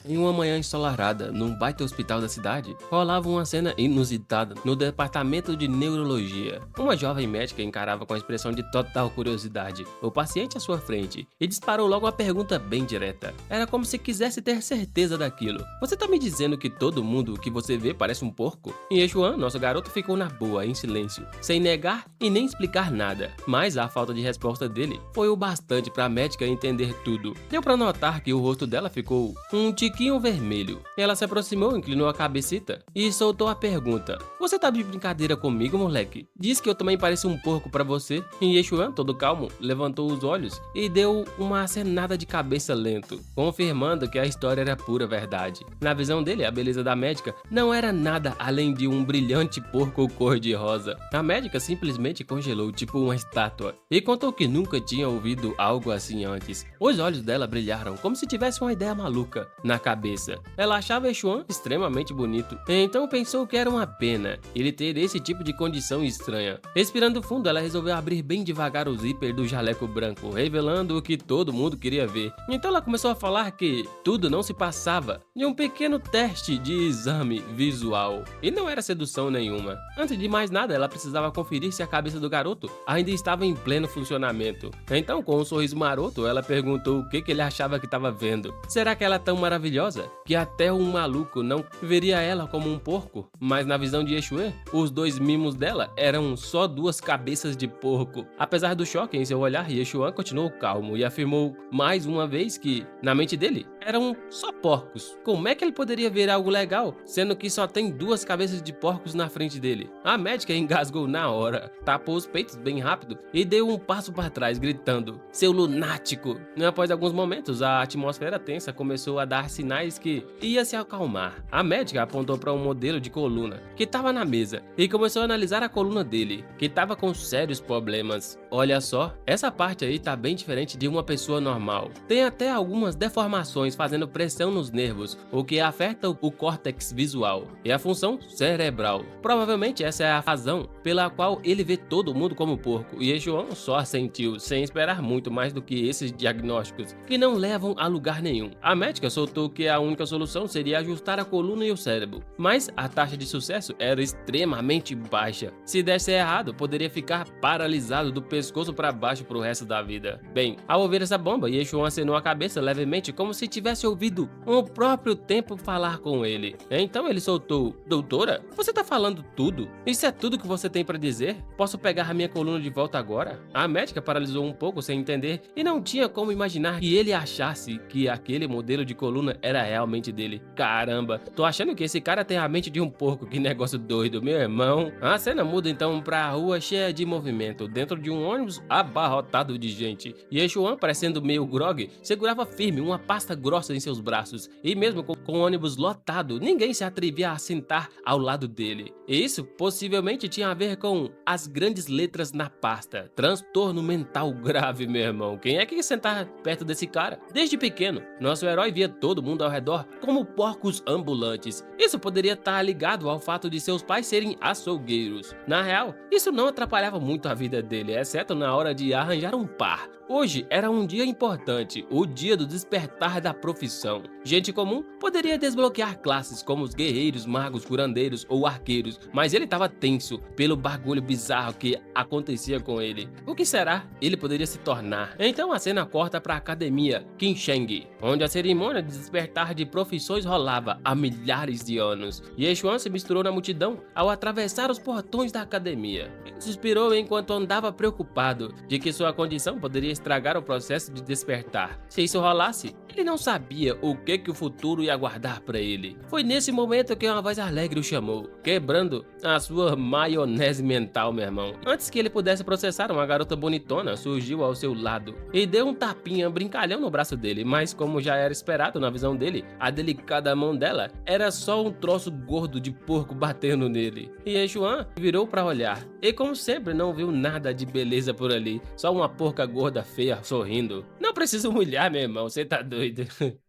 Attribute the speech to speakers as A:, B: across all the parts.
A: Em uma manhã ensolarada, num baita hospital da cidade, rolava uma cena inusitada no departamento de neurologia. Uma jovem médica encarava com a expressão de total curiosidade o paciente à sua frente e disparou logo uma pergunta bem direta. Era como se quisesse ter certeza daquilo. Você tá me dizendo que todo mundo que você vê parece um porco? Em Yexuan, nosso garoto ficou na boa, em silêncio, sem negar e nem explicar nada. Mas a falta de resposta dele foi o bastante para a médica entender tudo. Deu para notar que o rosto dela ficou um tiquinho vermelho. Ela se aproximou, inclinou a cabecita e soltou a pergunta: "Você tá de brincadeira comigo, moleque? Diz que eu também pareço um porco pra você?" E Yexuan, todo calmo, levantou os olhos e deu uma acenada de cabeça lento, confirmando que a história era pura verdade. Na visão dele, a beleza da médica não era nada além de um brilhante porco cor-de-rosa. A médica simplesmente congelou, tipo uma estátua, e contou que nunca tinha ouvido algo assim antes. Os olhos dela brilharam como se tivesse uma ideia maluca na cabeça. Ela achava Yexuan extremamente bonito, então pensou que era uma pena ele ter esse tipo de condição estranha. Respirando fundo, ela resolveu abrir bem devagar o zíper do jaleco branco, revelando o que todo mundo queria ver. Então ela começou a falar que tudo não se passava de um pequeno teste de exame visual, e não era sedução nenhuma. Antes de mais nada, ela precisava conferir se a cabeça do garoto ainda estava em pleno funcionamento. Então, com um sorriso maroto, ela perguntou o que ele achava que estava vendo. Será que ela é tão maravilhosa que até um maluco não veria ela como um porco? Mas na visão de Yexuan, os dois mimos dela eram só duas cabeças de porco. Apesar do choque em seu olhar, Yexuan continuou calmo e afirmou mais uma vez que, na mente dele, eram só porcos. Como é que ele poderia ver algo legal, sendo que só tem duas cabeças de porcos na frente dele? A médica engasgou na hora, tapou os peitos bem rápido e deu um passo para trás, gritando: "Seu lunático!" Após alguns momentos, a atmosfera tensa começou a dar sinais que ia se acalmar. A médica apontou para um modelo de coluna que estava na mesa e começou a analisar a coluna dele, que estava com sérios problemas. "Olha só, essa parte aí tá bem diferente de uma pessoa normal. Tem até algumas deformações fazendo pressão nos nervos, o que afeta o córtex visual e a função cerebral. Provavelmente essa é a razão pela qual ele vê todo mundo como porco." E Yexuan só assentiu, sem esperar muito mais do que esses diagnósticos, que não levam a lugar nenhum. A médica soltou que a única solução seria ajustar a coluna e o cérebro, mas a taxa de sucesso era extremamente baixa. Se desse errado, poderia ficar paralisado do pescoço para baixo pro resto da vida. Bem, ao ouvir essa bomba, Yexuan acenou a cabeça levemente como se tivesse ouvido o próprio tempo falar com ele. Então ele soltou: "Doutora, você tá falando tudo? Isso é tudo que você tem para dizer? Posso pegar a minha coluna de volta agora?" A médica paralisou um pouco sem entender e não tinha como imaginar que ele achasse que aquele modelo de coluna era realmente dele. Caramba, tô achando que esse cara tem a mente de um porco, que negócio doido, meu irmão. A cena muda então pra rua cheia de movimento, dentro de um ônibus abarrotado de gente. E Yexuan, parecendo meio grogue, segurava firme uma pasta grossa em seus braços, e mesmo com o ônibus lotado, ninguém se atrevia a sentar ao lado dele. E isso possivelmente tinha a ver com as grandes letras na pasta: transtorno mental grave, meu irmão. Quem é que ia sentar perto desse cara? Desde pequeno, nosso herói via todo mundo ao redor como porcos ambulantes. Isso poderia estar ligado ao fato de seus pais serem açougueiros. Na real, isso não atrapalhava muito a vida dele, exceto na hora de arranjar um par. Hoje era um dia importante, o dia do despertar da profissão. Gente comum poderia desbloquear classes como os guerreiros, magos, curandeiros ou arqueiros, mas ele estava tenso pelo bagulho bizarro que acontecia com ele. O que será ele poderia se tornar? Então a cena corta para a academia Qinsheng, onde a cerimônia de despertar de profissões rolava há milhares de anos. Yexuan se misturou na multidão ao atravessar os portões da academia. Ele suspirou enquanto andava preocupado de que sua condição poderia estragar o processo de despertar. Se isso rolasse, ele não sabia o que o futuro ia guardar para ele. Foi nesse momento que uma voz alegre o chamou, quebrando a sua maionese mental, meu irmão. Antes que ele pudesse processar, uma garota bonitona surgiu ao seu lado e deu um tapinha brincalhão no braço dele, mas como já era esperado na visão dele, a delicada mão dela era só um troço gordo de porco batendo nele. E Yexuan virou para olhar, e como sempre não viu nada de beleza por ali, só uma porca gorda feia sorrindo. Não precisa humilhar, meu irmão, você tá doido.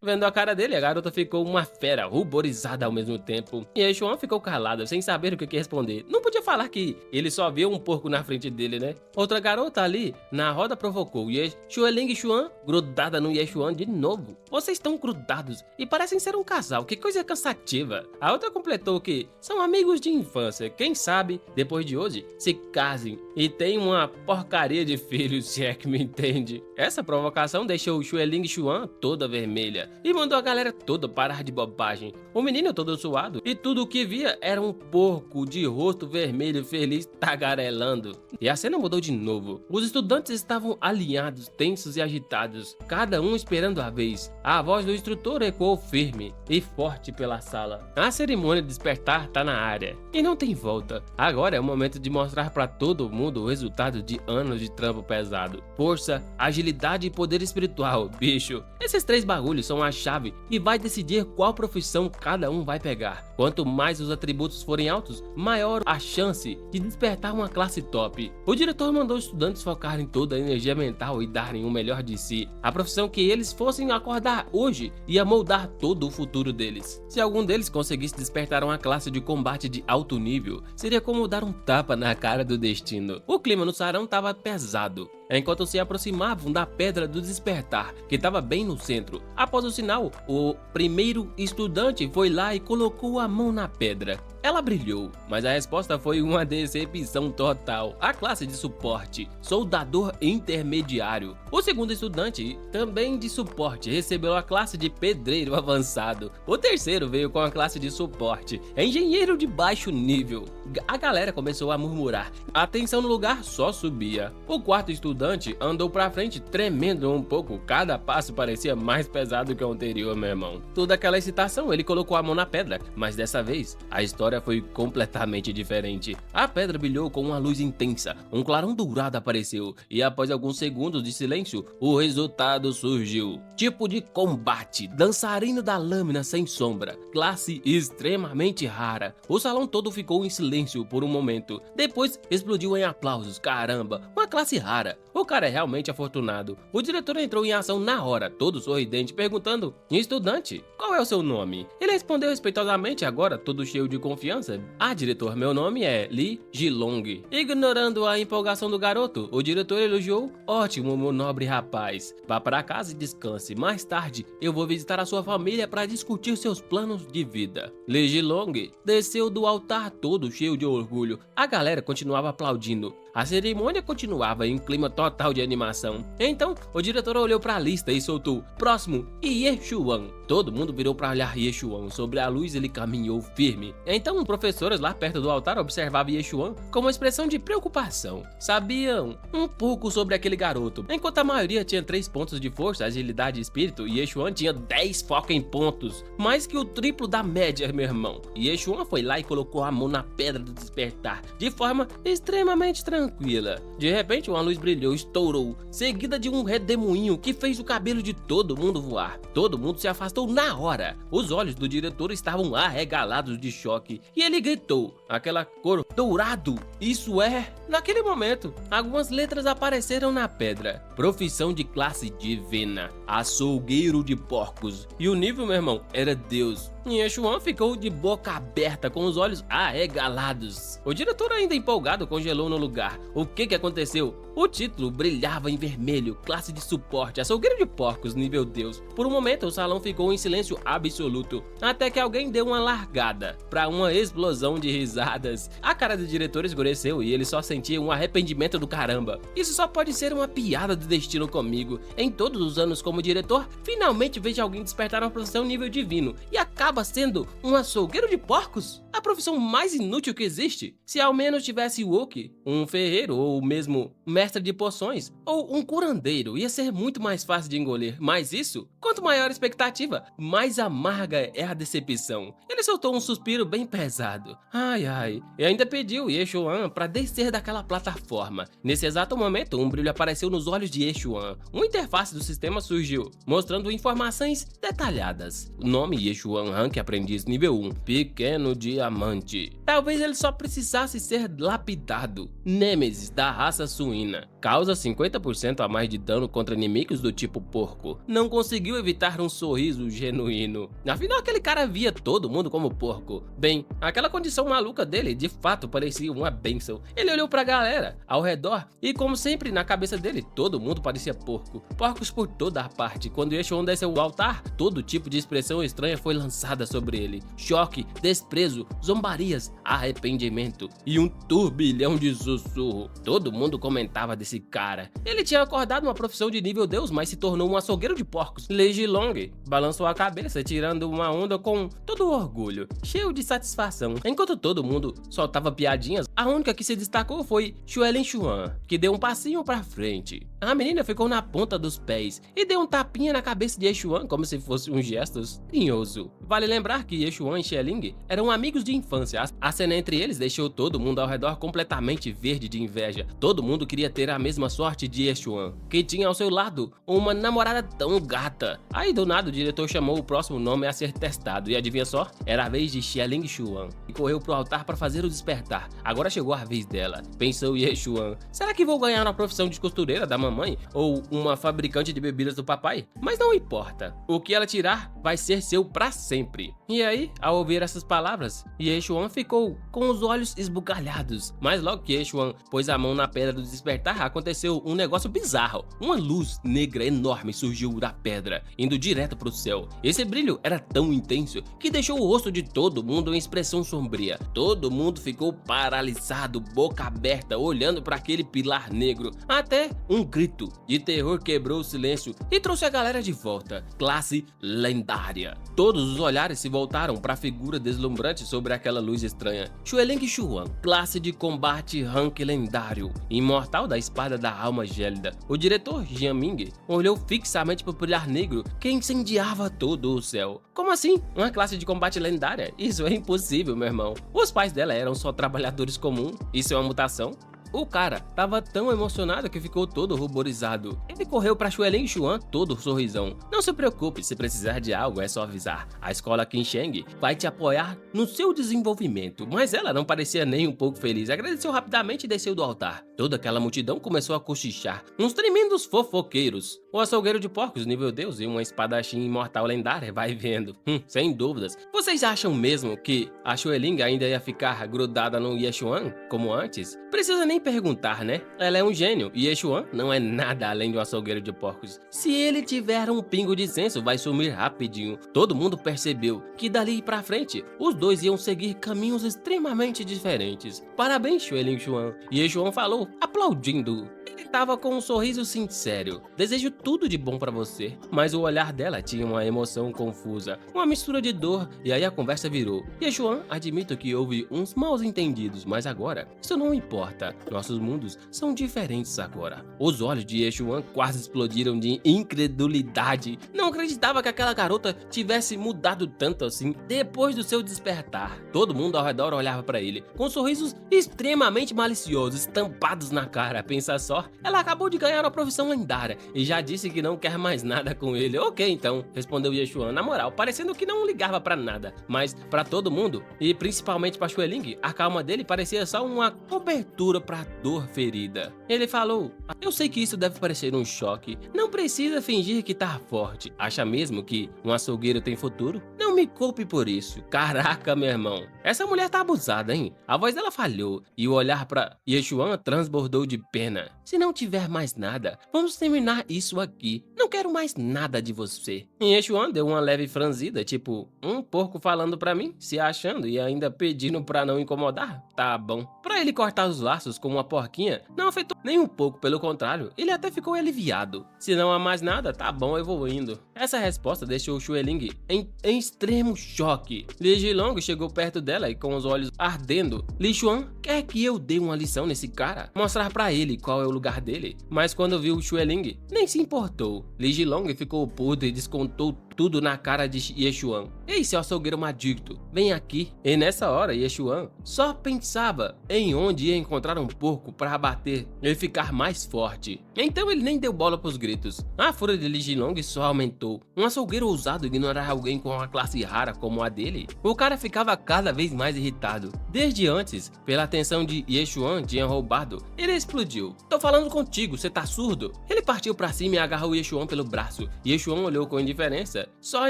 A: Vendo a cara dele, a garota ficou uma fera, ruborizada ao mesmo tempo. E Yexuan ficou calado, sem saber o que responder. Não podia falar que ele só viu um porco na frente dele, né? Outra garota ali na roda provocou Xueling e Xuan grudada no Yexuan de novo. Vocês estão grudados casados e parecem ser um casal, que coisa cansativa. A outra completou que são amigos de infância, quem sabe, depois de hoje, se casem e tenham uma porcaria de filhos, se é que me entende. Essa provocação deixou Xueling Xuan toda vermelha e mandou a galera toda parar de bobagem. O menino todo suado e tudo o que via era um porco de rosto vermelho feliz tagarelando. E a cena mudou de novo. Os estudantes estavam alinhados, tensos e agitados, cada um esperando a vez. A voz do instrutor ecoou firme e forte pela sala. A cerimônia de despertar tá na área e não tem volta. Agora é o momento de mostrar para todo mundo o resultado de anos de trampo pesado. Força, agilidade e poder espiritual, bicho. Esses 3 bagulhos são a chave e vai decidir qual profissão cada um vai pegar. Quanto mais os atributos forem altos, maior a chance de despertar uma classe top. O diretor mandou os estudantes focarem toda a energia mental e darem o melhor de si. A profissão que eles fossem acordar hoje ia moldar todo o futuro deles. Se algum deles conseguisse despertar uma classe de combate de alto nível, seria como dar um tapa na cara do destino. O clima no salão estava pesado, enquanto se aproximavam da Pedra do Despertar, que estava bem no centro. Após o sinal, o primeiro estudante foi lá e colocou a mão na pedra. Ela brilhou, mas a resposta foi uma decepção total. A classe de suporte, soldador intermediário. O segundo estudante, também de suporte, recebeu a classe de pedreiro avançado. O terceiro veio com a classe de suporte, engenheiro de baixo nível. A galera começou a murmurar. A tensão no lugar só subia. O quarto estudante andou pra frente tremendo um pouco. Cada passo parecia mais pesado que o anterior, meu irmão. Toda aquela excitação, ele colocou a mão na pedra, mas dessa vez a história foi completamente diferente. A pedra brilhou com uma luz intensa, um clarão dourado apareceu e após alguns segundos de silêncio, o resultado surgiu. Tipo de combate, dançarino da lâmina sem sombra, classe extremamente rara. O salão todo ficou em silêncio por um momento, depois explodiu em aplausos. Caramba, uma classe rara. O cara é realmente afortunado. O diretor entrou em ação na hora, todo sorridente, perguntando: estudante, qual é o seu nome? Ele respondeu respeitosamente, agora todo cheio de confiança: ah, diretor, meu nome é Li Jilong. Ignorando a empolgação do garoto, o diretor elogiou: ótimo, meu nobre rapaz. Vá para casa e descanse. Mais tarde, eu vou visitar a sua família para discutir seus planos de vida. Li Jilong desceu do altar todo cheio de orgulho. A galera continuava aplaudindo. A cerimônia continuava em um clima total de animação. Então, o diretor olhou para a lista e soltou: próximo, Yeshuan. Todo mundo virou para olhar Yeshuan. Sobre a luz, ele caminhou firme. Então, professores lá perto do altar observavam Yeshuan com uma expressão de preocupação. Sabiam um pouco sobre aquele garoto. Enquanto a maioria tinha 3 pontos de força, agilidade e espírito, Yeshuan tinha 10 fucking pontos. Mais que o triplo da média, meu irmão. Yeshuan foi lá e colocou a mão na Pedra do Despertar, de forma extremamente tranquila. De repente, uma luz brilhou, estourou, seguida de um redemoinho que fez o cabelo de todo mundo voar. Todo mundo se afastou na hora. Os olhos do diretor estavam arregalados de choque e ele gritou: aquela cor dourado, isso é... Naquele momento, algumas letras apareceram na pedra. Profissão de classe divina, açougueiro de porcos. E o nível, meu irmão, era Deus. Yeshuan ficou de boca aberta, com os olhos arregalados. O diretor, ainda empolgado, congelou no lugar. O que aconteceu? O título brilhava em vermelho, classe de suporte, açougueiro de porcos, nível Deus. Por um momento, o salão ficou em silêncio absoluto, até que alguém deu uma largada para uma explosão de risadas. A cara do diretor escureceu e ele só sentia um arrependimento do caramba. Isso só pode ser uma piada do destino comigo. Em todos os anos como diretor, finalmente vejo alguém despertar uma profissão nível divino e acaba sendo um açougueiro de porcos? A profissão mais inútil que existe. Se ao menos tivesse Woke, um ferreiro ou mesmo mestre de poções ou um curandeiro, ia ser muito mais fácil de engolir. Mas isso, quanto maior a expectativa, mais amarga é a decepção. Ele soltou um suspiro bem pesado. Ai ai, e ainda pediu Yeshuan para descer daquela plataforma. Nesse exato momento, um brilho apareceu nos olhos de Yeshuan. Uma interface do sistema surgiu, mostrando informações detalhadas. O nome Yeshuan, Rank Aprendiz nível 1, pequeno diamante. Talvez ele só precisasse ser lapidado. Nêmesis da raça suína. toxina. Causa 50% a mais de dano contra inimigos do tipo porco. Não conseguiu evitar um sorriso genuíno. Afinal, aquele cara via todo mundo como porco. Bem, aquela condição maluca dele de fato parecia uma bênção. Ele olhou pra galera ao redor e, como sempre, na cabeça dele, todo mundo parecia porco. Porcos por toda a parte. Quando Yeshua desceu ao altar, todo tipo de expressão estranha foi lançada sobre ele. Choque, desprezo, zombarias, arrependimento e um turbilhão de sussurro. Todo mundo comentava desse cara. Ele tinha acordado uma profissão de nível Deus, mas se tornou um açougueiro de porcos. Lei Ji Long balançou a cabeça, tirando uma onda com todo o orgulho, cheio de satisfação. Enquanto todo mundo soltava piadinhas, a única que se destacou foi Xuelin Xuan, que deu um passinho pra frente. A menina ficou na ponta dos pés e deu um tapinha na cabeça de Yeshuan como se fosse um gesto carinhoso. Vale lembrar que Yeshuan e Xieling eram amigos de infância. A cena entre eles deixou todo mundo ao redor completamente verde de inveja. Todo mundo queria ter a mesma sorte de Yeshuan, que tinha ao seu lado uma namorada tão gata. Aí do nada o diretor chamou o próximo nome a ser testado e adivinha só? Era a vez de Xieling Xuan, e correu pro altar para fazer o despertar. Agora chegou a vez dela, pensou Yeshuan. Será que vou ganhar na profissão de costureira da mamãe ou uma fabricante de bebidas do papai? Mas não importa, o que ela tirar vai ser seu pra sempre. E aí, ao ouvir essas palavras, Yeshuan ficou com os olhos esbugalhados. Mas logo que Yeshuan pôs a mão na pedra do despertar, aconteceu um negócio bizarro. Uma luz negra enorme surgiu da pedra, indo direto pro céu. Esse brilho era tão intenso que deixou o rosto de todo mundo em expressão sombria. Todo mundo ficou paralisado, boca aberta, olhando para aquele pilar negro. Até um grito de terror quebrou o silêncio e trouxe a galera de volta. Classe lendária. Todos os olhares se voltaram para a figura deslumbrante sobre aquela luz estranha. Xuelin Xuan, classe de combate rank lendário, imortal da espada da alma gélida. O diretor Jian Ming olhou fixamente para o pilar negro que incendiava todo o céu. Como assim? Uma classe de combate lendária? Isso é impossível, meu irmão. Os pais dela eram só trabalhadores comuns. Isso é uma mutação? O cara tava tão emocionado que ficou todo ruborizado. Ele correu pra Xuelin Xuan todo sorrisão. Não se preocupe, se precisar de algo é só avisar. A escola Qinsheng vai te apoiar no seu desenvolvimento. Mas ela não parecia nem um pouco feliz. Agradeceu rapidamente e desceu do altar. Toda aquela multidão começou a cochichar. Uns tremendos fofoqueiros. O açougueiro de porcos nível Deus e uma espadachim imortal lendária, vai vendo. Sem dúvidas. Vocês acham mesmo que a Xuelin ainda ia ficar grudada no Yeshuan como antes? Precisa nem perguntar, né? Ela é um gênio e Yeshuan não é nada além de um açougueiro de porcos. Se ele tiver um pingo de senso, vai sumir rapidinho. Todo mundo percebeu que dali pra frente, os dois iam seguir caminhos extremamente diferentes. Parabéns, Xuelin Xuan. Yeshuan falou, aplaudindo. Ele tava com um sorriso sincero. Desejo tudo de bom pra você. Mas o olhar dela tinha uma emoção confusa, uma mistura de dor, e aí a conversa virou. Yeshuan, admito que houve uns maus entendidos, mas agora, isso não importa. Nossos mundos são diferentes agora. Os olhos de Yeshuan quase explodiram de incredulidade. Não acreditava que aquela garota tivesse mudado tanto assim depois do seu despertar. Todo mundo ao redor olhava pra ele, com sorrisos extremamente maliciosos estampados na cara. Pensa só, ela acabou de ganhar uma profissão lendária e já disse que não quer mais nada com ele. Ok, então, respondeu Yeshuan na moral, parecendo que não ligava pra nada. Mas pra todo mundo, e principalmente pra Xueling, a calma dele parecia só uma cobertura pra dor ferida. Ele falou, eu sei que isso deve parecer um choque, não precisa fingir que tá forte. Acha mesmo que um açougueiro tem futuro? Não me culpe por isso. Caraca, meu irmão, essa mulher tá abusada, hein? A voz dela falhou e o olhar pra Yeshuan transbordou de pena. Se não tiver mais nada, vamos terminar isso aqui. Não quero mais nada de você. E Yeshuan deu uma leve franzida, tipo, um porco falando pra mim, se achando e ainda pedindo pra não incomodar? Tá bom. Pra ele cortar os laços com uma porquinha, não afetou nem um pouco, pelo contrário, ele até ficou aliviado. Se não há mais nada, tá bom, eu vou indo. Essa resposta deixou Xueling em extremo choque. Lei Ji Long chegou perto dela e com os olhos ardendo. Li Xuan quer que eu dê uma lição nesse cara? Mostrar pra ele qual é o lugar dele? Mas quando viu Xueling, nem se importou. Lei Ji Long ficou puto e descontou tudo na cara de Yeshuan. Ei, seu açougueiro maldito, vem aqui. E nessa hora, Yeshuan só pensava em onde ia encontrar um porco para abater e ficar mais forte. Então ele nem deu bola pros gritos. A fúria de Li Jinlong só aumentou. Um açougueiro ousado ignorar alguém com uma classe rara como a dele? O cara ficava cada vez mais irritado. Desde antes, pela atenção de Yeshuan tinha roubado, ele explodiu. Tô falando contigo, você tá surdo? Ele partiu pra cima e agarrou Yeshuan pelo braço. Yeshuan olhou com indiferença, só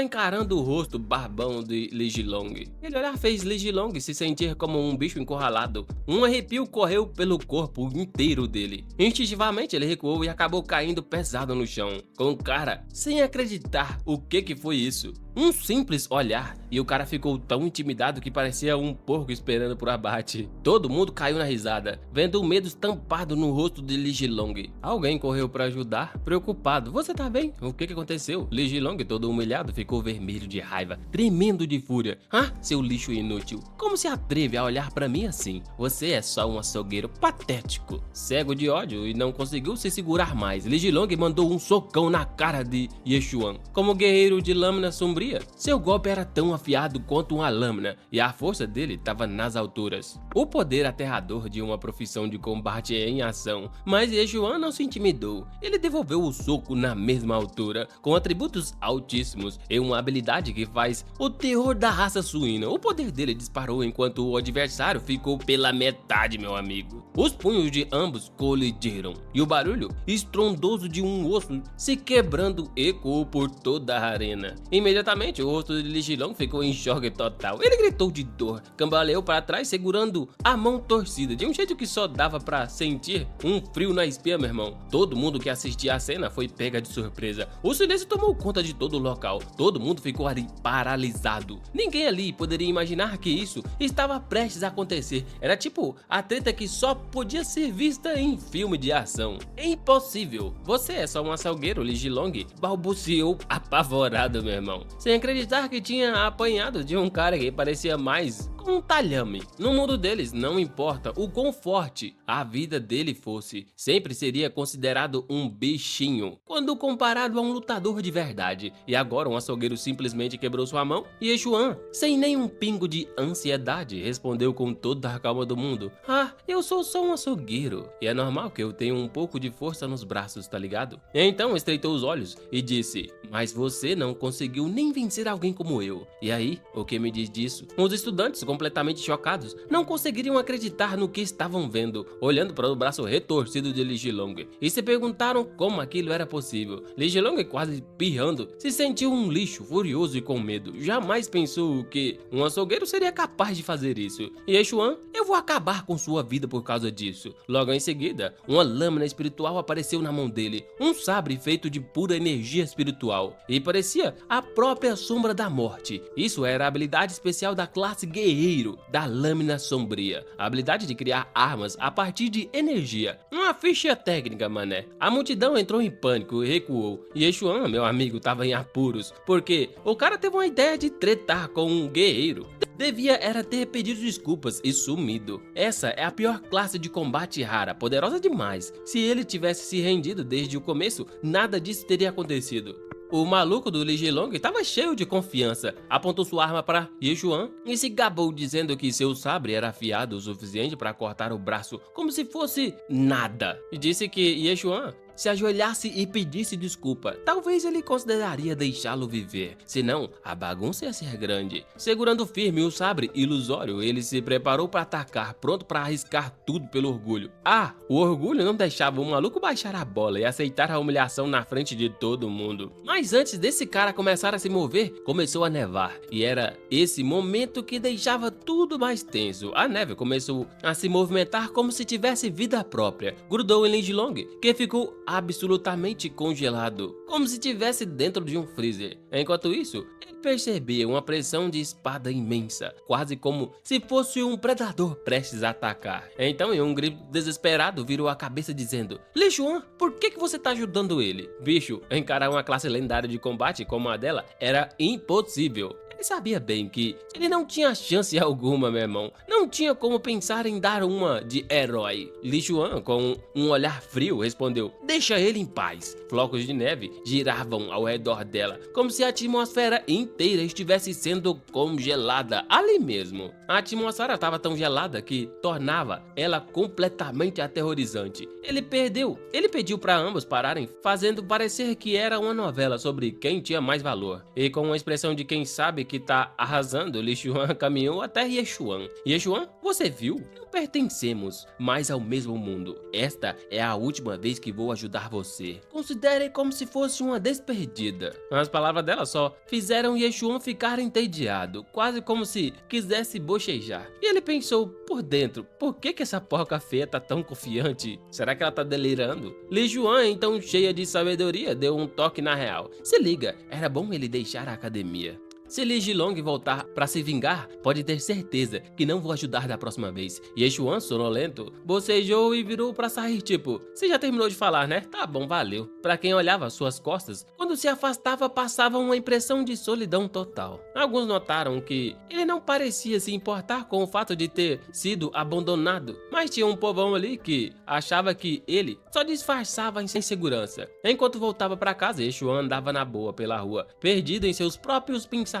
A: encarando o rosto barbão de Li Jinlong. Ele olhar fez Li Jinlong se sentir como um bicho encurralado. Um arrepio correu pelo corpo inteiro dele. Instintivamente ele recuou e acabou caindo pesado no chão, com o cara sem acreditar o que foi isso. Um simples olhar e o cara ficou tão intimidado que parecia um porco esperando por abate. Todo mundo caiu na risada, vendo o medo estampado no rosto de Li Jinlong. Alguém correu para ajudar, preocupado. Você tá bem? O que aconteceu? Li Jinlong, todo humilhado, ficou vermelho de raiva, tremendo de fúria. Ah, seu lixo inútil, como se atreve a olhar para mim assim? Você é só um açougueiro patético. Cego de ódio e não conseguiu se segurar mais, Li Jinlong mandou um socão na cara de Yeshuan. Como guerreiro de lâmina sombria, seu golpe era tão afiado quanto uma lâmina e a força dele estava nas alturas. O poder aterrador de uma profissão de combate em ação, mas Yeshuan não se intimidou. Ele devolveu o soco na mesma altura, com atributos altíssimos e uma habilidade que faz o terror da raça suína. O poder dele disparou enquanto o adversário ficou pela metade, meu amigo. Os punhos de ambos colidiram e o barulho estrondoso de um osso se quebrando ecoou por toda a arena. Imediatamente, o rosto de Li Jinlong ficou em choque total. Ele gritou de dor, cambaleou para trás segurando a mão torcida, de um jeito que só dava para sentir um frio na espinha, meu irmão. Todo mundo que assistia a cena foi pega de surpresa. O silêncio tomou conta de todo o local. Todo mundo ficou ali paralisado. Ninguém ali poderia imaginar que isso estava prestes a acontecer. Era tipo a treta que só podia ser vista em filme de ação. É impossível. Você é só um açougueiro, Li Jinlong balbuciou apavorado, meu irmão, sem acreditar que tinha apanhado de um cara que parecia mais com um talhame. No mundo deles, não importa o quão forte a vida dele fosse, sempre seria considerado um bichinho quando comparado a um lutador de verdade. E agora um açougueiro simplesmente quebrou sua mão e Yeshuan, sem nenhum pingo de ansiedade, respondeu com toda a calma do mundo: ah, eu sou só um açougueiro e é normal que eu tenha um pouco de força nos braços, tá ligado? Então estreitou os olhos e disse: mas você não conseguiu nem vencer alguém como eu. E aí, o que me diz disso? Os estudantes, completamente chocados, não conseguiriam acreditar no que estavam vendo, olhando para o braço retorcido de Li Jinlong, e se perguntaram como aquilo era possível. Li Jinlong, quase pirrando, se sentiu um lixo, furioso e com medo. Jamais pensou que um açougueiro seria capaz de fazer isso. E Yeshuan, eu vou acabar com sua vida por causa disso. Logo em seguida, uma lâmina espiritual apareceu na mão dele, um sabre feito de pura energia espiritual, e parecia a própria sombra da morte. Isso era a habilidade especial da classe guerreiro da lâmina sombria, a habilidade de criar armas a partir de energia. Uma ficha técnica, mané. A multidão entrou em pânico e recuou. E Yeshuan, meu amigo, tava em apuros, porque o cara teve uma ideia de tretar com um guerreiro. Devia era ter pedido desculpas e sumido. Essa é a pior classe de combate rara, poderosa demais. Se ele tivesse se rendido desde o começo, nada disso teria acontecido. O maluco do Li Jinlong estava cheio de confiança, apontou sua arma para Yeshuan e se gabou dizendo que seu sabre era afiado o suficiente para cortar o braço como se fosse nada. E disse que Yeshuan se ajoelhasse e pedisse desculpa, talvez ele consideraria deixá-lo viver, senão a bagunça ia ser grande. Segurando firme o sabre ilusório, ele se preparou para atacar, pronto para arriscar tudo pelo orgulho. Ah, o orgulho não deixava o maluco baixar a bola e aceitar a humilhação na frente de todo mundo. Mas antes desse cara começar a se mover, começou a nevar, e era esse momento que deixava tudo mais tenso. A neve começou a se movimentar como se tivesse vida própria, grudou em Li Jinlong, que ficou absolutamente congelado, como se estivesse dentro de um freezer. Enquanto isso, ele percebia uma pressão de espada imensa, quase como se fosse um predador prestes a atacar. Então, em um grito desesperado, virou a cabeça dizendo: Li Jinlong, por que você tá ajudando ele? Bicho, encarar uma classe lendária de combate como a dela era impossível. Ele sabia bem que ele não tinha chance alguma, meu irmão. Não tinha como pensar em dar uma de herói. Li Xuan, com um olhar frio, respondeu: deixa ele em paz. Flocos de neve giravam ao redor dela, como se a atmosfera inteira estivesse sendo congelada ali mesmo. A atmosfera estava tão gelada que tornava ela completamente aterrorizante. Ele pediu para ambos pararem, fazendo parecer que era uma novela sobre quem tinha mais valor. E com uma expressão de quem sabe que tá arrasando, Li Xuan caminhou até Yexuan. Yexuan, você viu? Não pertencemos mais ao mesmo mundo. Esta é a última vez que vou ajudar você. Considere como se fosse uma despedida. As palavras dela só fizeram Yexuan ficar entediado, quase como se quisesse bochejar. E ele pensou por dentro: por que essa porca feia tá tão confiante? Será que ela tá delirando? Li Xuan, então cheia de sabedoria, deu um toque na real. Se liga, era bom ele deixar a academia. Se Li Jilong voltar pra se vingar, pode ter certeza que não vou ajudar da próxima vez. Yexuan, sonolento, bocejou e virou pra sair tipo: você já terminou de falar, né? Tá bom, valeu. Pra quem olhava às suas costas, quando se afastava passava uma impressão de solidão total. Alguns notaram que ele não parecia se importar com o fato de ter sido abandonado, mas tinha um povão ali que achava que ele só disfarçava a insegurança. Enquanto voltava pra casa, Yexuan andava na boa pela rua, perdido em seus próprios pensamentos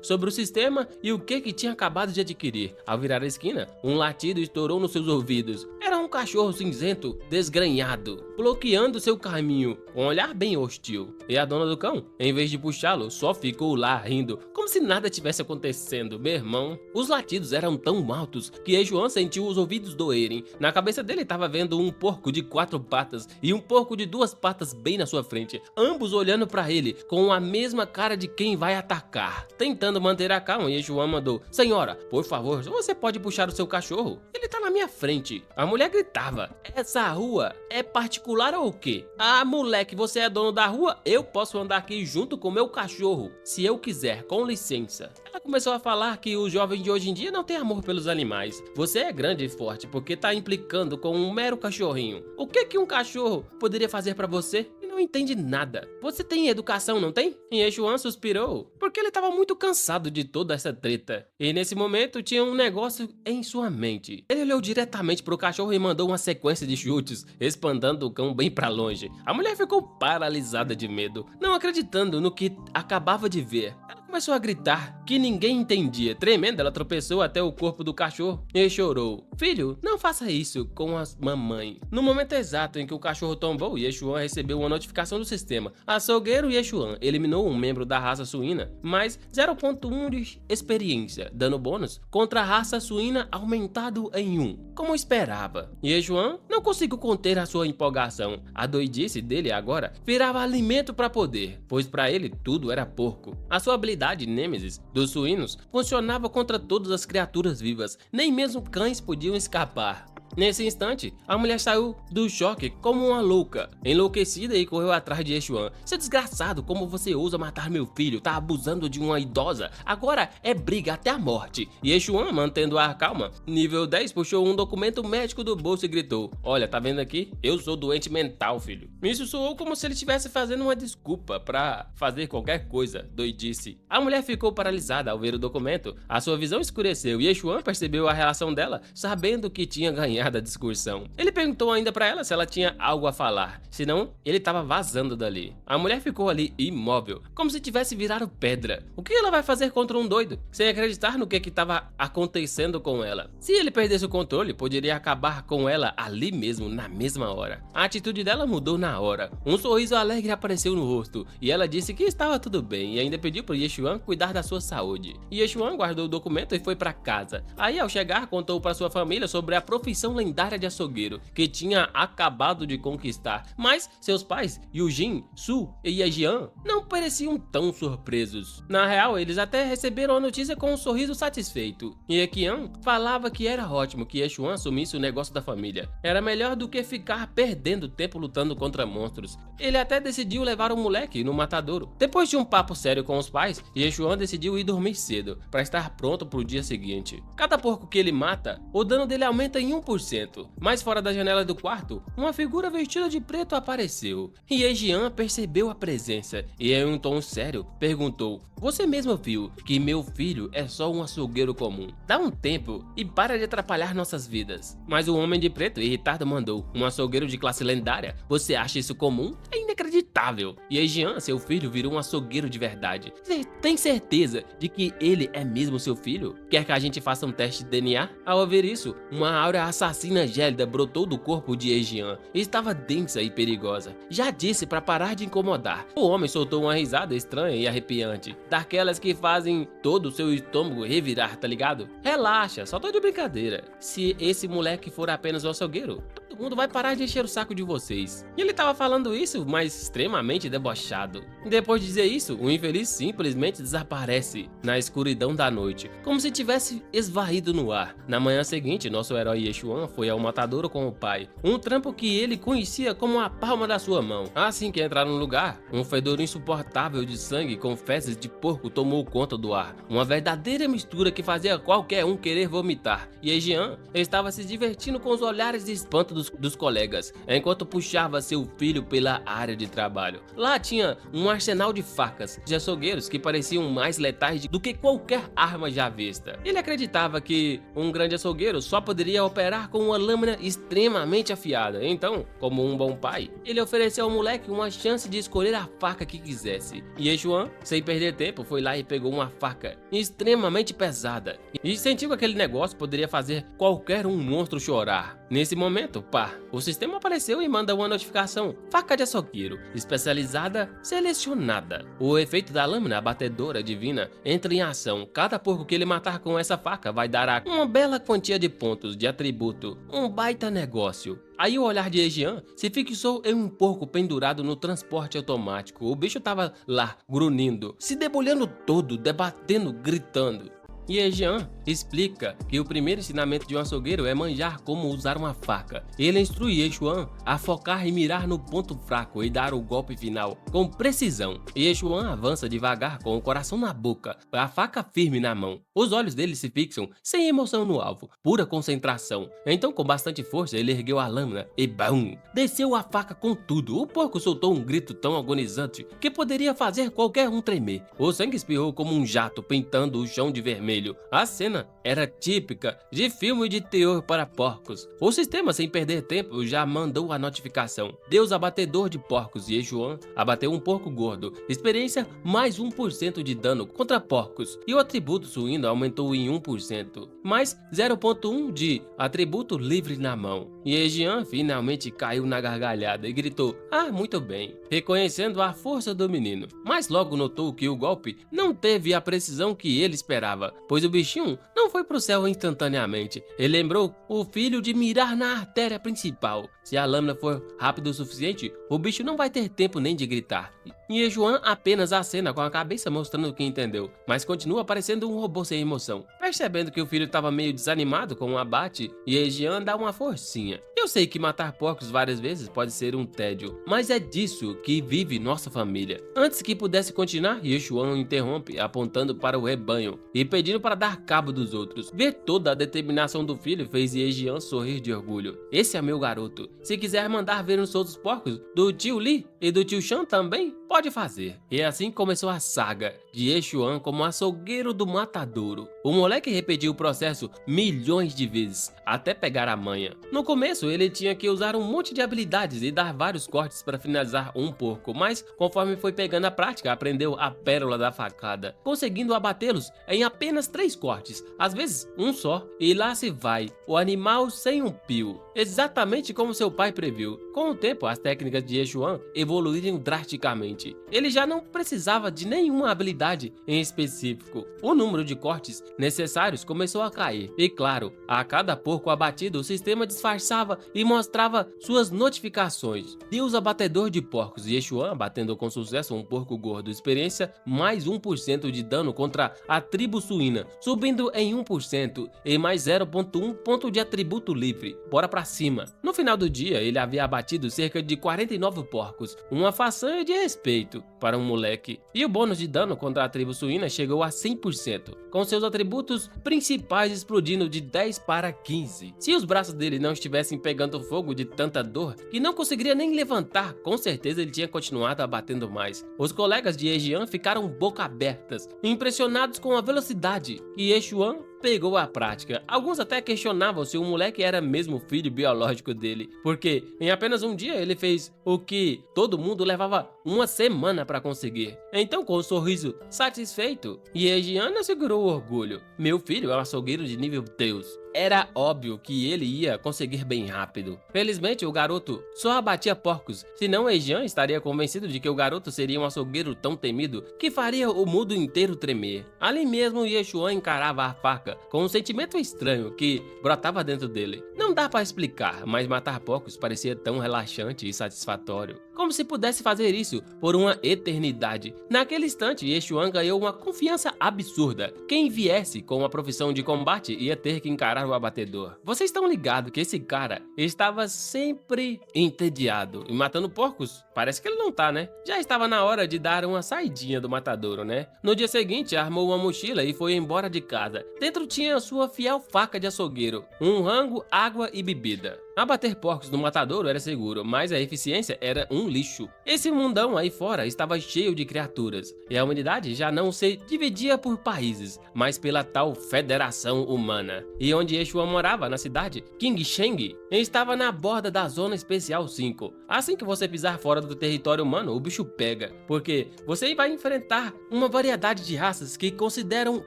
A: sobre o sistema e o que tinha acabado de adquirir. Ao virar a esquina, um latido estourou nos seus ouvidos. Era um cachorro cinzento, desgrenhado, bloqueando seu caminho, com um olhar bem hostil. E a dona do cão, em vez de puxá-lo, só ficou lá rindo, como se nada tivesse acontecendo. Meu irmão, os latidos eram tão altos que Yexuan sentiu os ouvidos doerem. Na cabeça dele estava vendo um porco de 4 patas e um porco de 2 patas bem na sua frente, ambos olhando para ele com a mesma cara de quem vai atacar. Tentando manter a calma, Yexuan mandou: senhora, por favor, você pode puxar o seu cachorro? Ele tá na minha frente. A mulher gritava: essa rua é particular ou o quê? Ah, moleque, você é dono da rua? Eu posso andar aqui junto com meu cachorro, se eu quiser, com licença. Ela começou a falar que os jovens de hoje em dia não têm amor pelos animais. Você é grande e forte porque tá implicando com um mero cachorrinho. O que um cachorro poderia fazer pra você? Não entende nada. Você tem educação, não tem? E Yexuan suspirou, porque ele estava muito cansado de toda essa treta. E nesse momento tinha um negócio em sua mente. Ele olhou diretamente pro cachorro e mandou uma sequência de chutes, espantando o cão bem pra longe. A mulher ficou paralisada de medo, não acreditando no que acabava de ver. Ela começou a gritar, que ninguém entendia. Tremenda, ela tropeçou até o corpo do cachorro e chorou. Filho, não faça isso com a mamãe. No momento exato em que o cachorro tombou, Yexuan recebeu uma notificação do sistema. Açougueiro Yexuan eliminou um membro da raça suína, mais 0.1 de experiência, dano bônus contra a raça suína aumentado em 1, como esperava. Yexuan não conseguiu conter a sua empolgação. A doidice dele agora virava alimento para poder, pois para ele tudo era porco. A sua habilidade Nêmesis dos suínos funcionava contra todas as criaturas vivas, nem mesmo cães podiam escapar. Nesse instante, a mulher saiu do choque como uma louca, enlouquecida, e correu atrás de Yexuan. Seu desgraçado, como você ousa matar meu filho? Tá abusando de uma idosa? Agora é briga até a morte. Yexuan, mantendo a calma, nível 10, puxou um documento médico do bolso e gritou: olha, tá vendo aqui? Eu sou doente mental, filho. Isso soou como se ele estivesse fazendo uma desculpa pra fazer qualquer coisa, doidice. A mulher ficou paralisada ao ver o documento. A sua visão escureceu e Yexuan percebeu a reação dela, sabendo que tinha ganhado da discussão. Ele perguntou ainda pra ela se ela tinha algo a falar, senão ele tava vazando dali. A mulher ficou ali imóvel, como se tivesse virado pedra. O que ela vai fazer contra um doido? Sem acreditar no que estava acontecendo com ela. Se ele perdesse o controle, poderia acabar com ela ali mesmo, na mesma hora. A atitude dela mudou na hora. Um sorriso alegre apareceu no rosto e ela disse que estava tudo bem e ainda pediu para Yexuan cuidar da sua saúde. Yexuan guardou o documento e foi para casa. Aí, ao chegar, contou para sua família sobre a profissão lendária de açougueiro que tinha acabado de conquistar, mas seus pais, Yujin, Su e Yejian, não pareciam tão surpresos. Na real, eles até receberam a notícia com um sorriso satisfeito. Yekian falava que era ótimo que Yexuan assumisse o negócio da família. Era melhor do que ficar perdendo tempo lutando contra monstros. Ele até decidiu levar o moleque no matadouro. Depois de um papo sério com os pais, Yexuan decidiu ir dormir cedo, para estar pronto para o dia seguinte. Cada porco que ele mata, o dano dele aumenta em 1%. 1%. Mais fora da janela do quarto, uma figura vestida de preto apareceu. Yejian percebeu a presença e, em um tom sério, perguntou: "Você mesmo viu que meu filho é só um açougueiro comum. Dá um tempo e para de atrapalhar nossas vidas." Mas o homem de preto, irritado, mandou: "Um açougueiro de classe lendária? Você acha isso comum? É inacreditável. Yejian, seu filho, virou um açougueiro de verdade. Você tem certeza de que ele é mesmo seu filho? Quer que a gente faça um teste de DNA?" Ao ouvir isso, uma aura assassina gélida brotou do corpo de Yejian. Estava densa e perigosa. "Já disse para parar de incomodar." O homem soltou uma risada estranha e arrepiante, daquelas que fazem todo o seu estômago revirar, tá ligado? "Relaxa, só tô de brincadeira. Se esse moleque for apenas um açougueiro, todo mundo vai parar de encher o saco de vocês." E ele tava falando isso, mas extremamente debochado. Depois de dizer isso, o infeliz simplesmente desaparece na escuridão da noite, como se tivesse esvaído no ar. Na manhã seguinte, nosso herói Yechuan foi ao matadouro com o pai, um trampo que ele conhecia como a palma da sua mão. Assim que entraram no lugar, um fedor insuportável de sangue com fezes de porco tomou conta do ar, uma verdadeira mistura que fazia qualquer um querer vomitar. Yejian estava se divertindo com os olhares de espanto dos colegas, enquanto puxava seu filho pela área de trabalho. Lá tinha um arsenal de facas de açougueiros que pareciam mais letais do que qualquer arma já vista. Ele acreditava que um grande açougueiro só poderia operar com uma lâmina extremamente afiada. Então, como um bom pai, ele ofereceu ao moleque uma chance de escolher a faca que quisesse. Yechuan, sem perder tempo, foi lá e pegou uma faca extremamente pesada e sentiu que aquele negócio poderia fazer qualquer um monstro chorar. Nesse momento, pá, o sistema apareceu e manda uma notificação: "Faca de açougueiro, especializada, selecionada." O efeito da lâmina abatedora divina entra em ação. Cada porco que ele matar com essa faca vai dar uma bela quantia de pontos de atributo. Um baita negócio. Aí o olhar de Yejian se fixou em um porco pendurado no transporte automático. O bicho tava lá, grunhindo, se debulhando todo, debatendo, gritando. Yejian explica que o primeiro ensinamento de um açougueiro é manjar como usar uma faca. Ele instrui Yechuan a focar e mirar no ponto fraco e dar o golpe final com precisão. Yechuan avança devagar com o coração na boca, a faca firme na mão. Os olhos dele se fixam sem emoção no alvo, pura concentração. Então, com bastante força, ele ergueu a lâmina e BAM! Desceu a faca com tudo. O porco soltou um grito tão agonizante que poderia fazer qualquer um tremer. O sangue espirrou como um jato pintando o chão de vermelho. A cena era típica de filme de terror para porcos. O sistema, sem perder tempo, já mandou a notificação: "Deus abatedor de porcos." Yechuan abateu um porco gordo. Experiência mais 1% de dano contra porcos. E o atributo suíno aumentou em 1%. Mais 0.1 de atributo livre na mão. Yejian finalmente caiu na gargalhada e gritou: "Ah, muito bem", reconhecendo a força do menino. Mas logo notou que o golpe não teve a precisão que ele esperava, pois o bichinho não foi pro céu instantaneamente. Ele lembrou o filho de mirar na artéria principal. Se a lâmina for rápida o suficiente, o bicho não vai ter tempo nem de gritar. Yechuan apenas acena com a cabeça mostrando que entendeu, mas continua parecendo um robô sem emoção. Percebendo que o filho estava meio desanimado com o abate, Yejian dá uma forcinha. "Eu sei que matar porcos várias vezes pode ser um tédio, mas é disso que vive nossa família." Antes que pudesse continuar, Yechuan o interrompe, apontando para o rebanho e pedindo para dar cabo dos outros. Ver toda a determinação do filho fez Yejian sorrir de orgulho. "Esse é meu garoto. Se quiser mandar ver os outros porcos do tio Li e do tio Shan também, pode fazer." E assim começou a saga de Yechuan como açougueiro do matadouro. O moleque repetiu o processo milhões de vezes, até pegar a manha. No começo, ele tinha que usar um monte de habilidades e dar vários cortes para finalizar um porco, mas conforme foi pegando a prática, aprendeu a pérola da facada, conseguindo abatê-los em apenas 3 cortes, às vezes um só, e lá se vai, o animal sem um pio. Exatamente como seu pai previu. Com o tempo, as técnicas de Yechuan evoluíram drasticamente. Ele já não precisava de nenhuma habilidade em específico. O número de cortes necessários começou a cair. E claro, a cada porco abatido, o sistema disfarçava e mostrava suas notificações. Deus abatedor de porcos. Yechuan abatendo com sucesso um porco gordo. Experiência mais 1% de dano contra a tribo suína, subindo em 1% e mais 0.1 ponto de atributo livre. Bora pra cima. No final do dia, ele havia abatido abatido cerca de 49 porcos, uma façanha de respeito para um moleque. E o bônus de dano contra a tribo suína chegou a 100%, com seus atributos principais explodindo de 10 para 15. Se os braços dele não estivessem pegando fogo de tanta dor que não conseguiria nem levantar, com certeza ele tinha continuado abatendo mais. Os colegas de Ejian ficaram boca abertas, impressionados com a velocidade que Echuan pegou a prática. Alguns até questionavam se o moleque era mesmo filho biológico dele, porque em apenas um dia ele fez o que todo mundo levava uma semana para conseguir. Então, com um sorriso satisfeito, Yejiana segurou o orgulho. Meu filho é um açougueiro de nível Deus. Era óbvio que ele ia conseguir bem rápido. Felizmente, o garoto só abatia porcos, senão Ejian estaria convencido de que o garoto seria um açougueiro tão temido que faria o mundo inteiro tremer. Ali mesmo, Yeshuan encarava a faca com um sentimento estranho que brotava dentro dele. Não dá para explicar, mas matar porcos parecia tão relaxante e satisfatório, como se pudesse fazer isso por uma eternidade. Naquele instante, Yeshuan ganhou uma confiança absurda. Quem viesse com uma profissão de combate ia ter que encarar o abatedor. Vocês estão ligados que esse cara estava sempre entediado e matando porcos? Parece que ele não tá, né? Já estava na hora de dar uma saidinha do matadouro, né? No dia seguinte, armou uma mochila e foi embora de casa. Dentro tinha sua fiel faca de açougueiro, um rango, água e bebida. Abater porcos no matadouro era seguro, mas a eficiência era um lixo. Esse mundão aí fora estava cheio de criaturas, e a humanidade já não se dividia por países, mas pela tal Federação Humana. E onde Yeshua morava, na cidade, King Sheng, estava na borda da Zona Especial 5. Assim que você pisar fora do território humano, o bicho pega, porque você vai enfrentar uma variedade de raças que consideram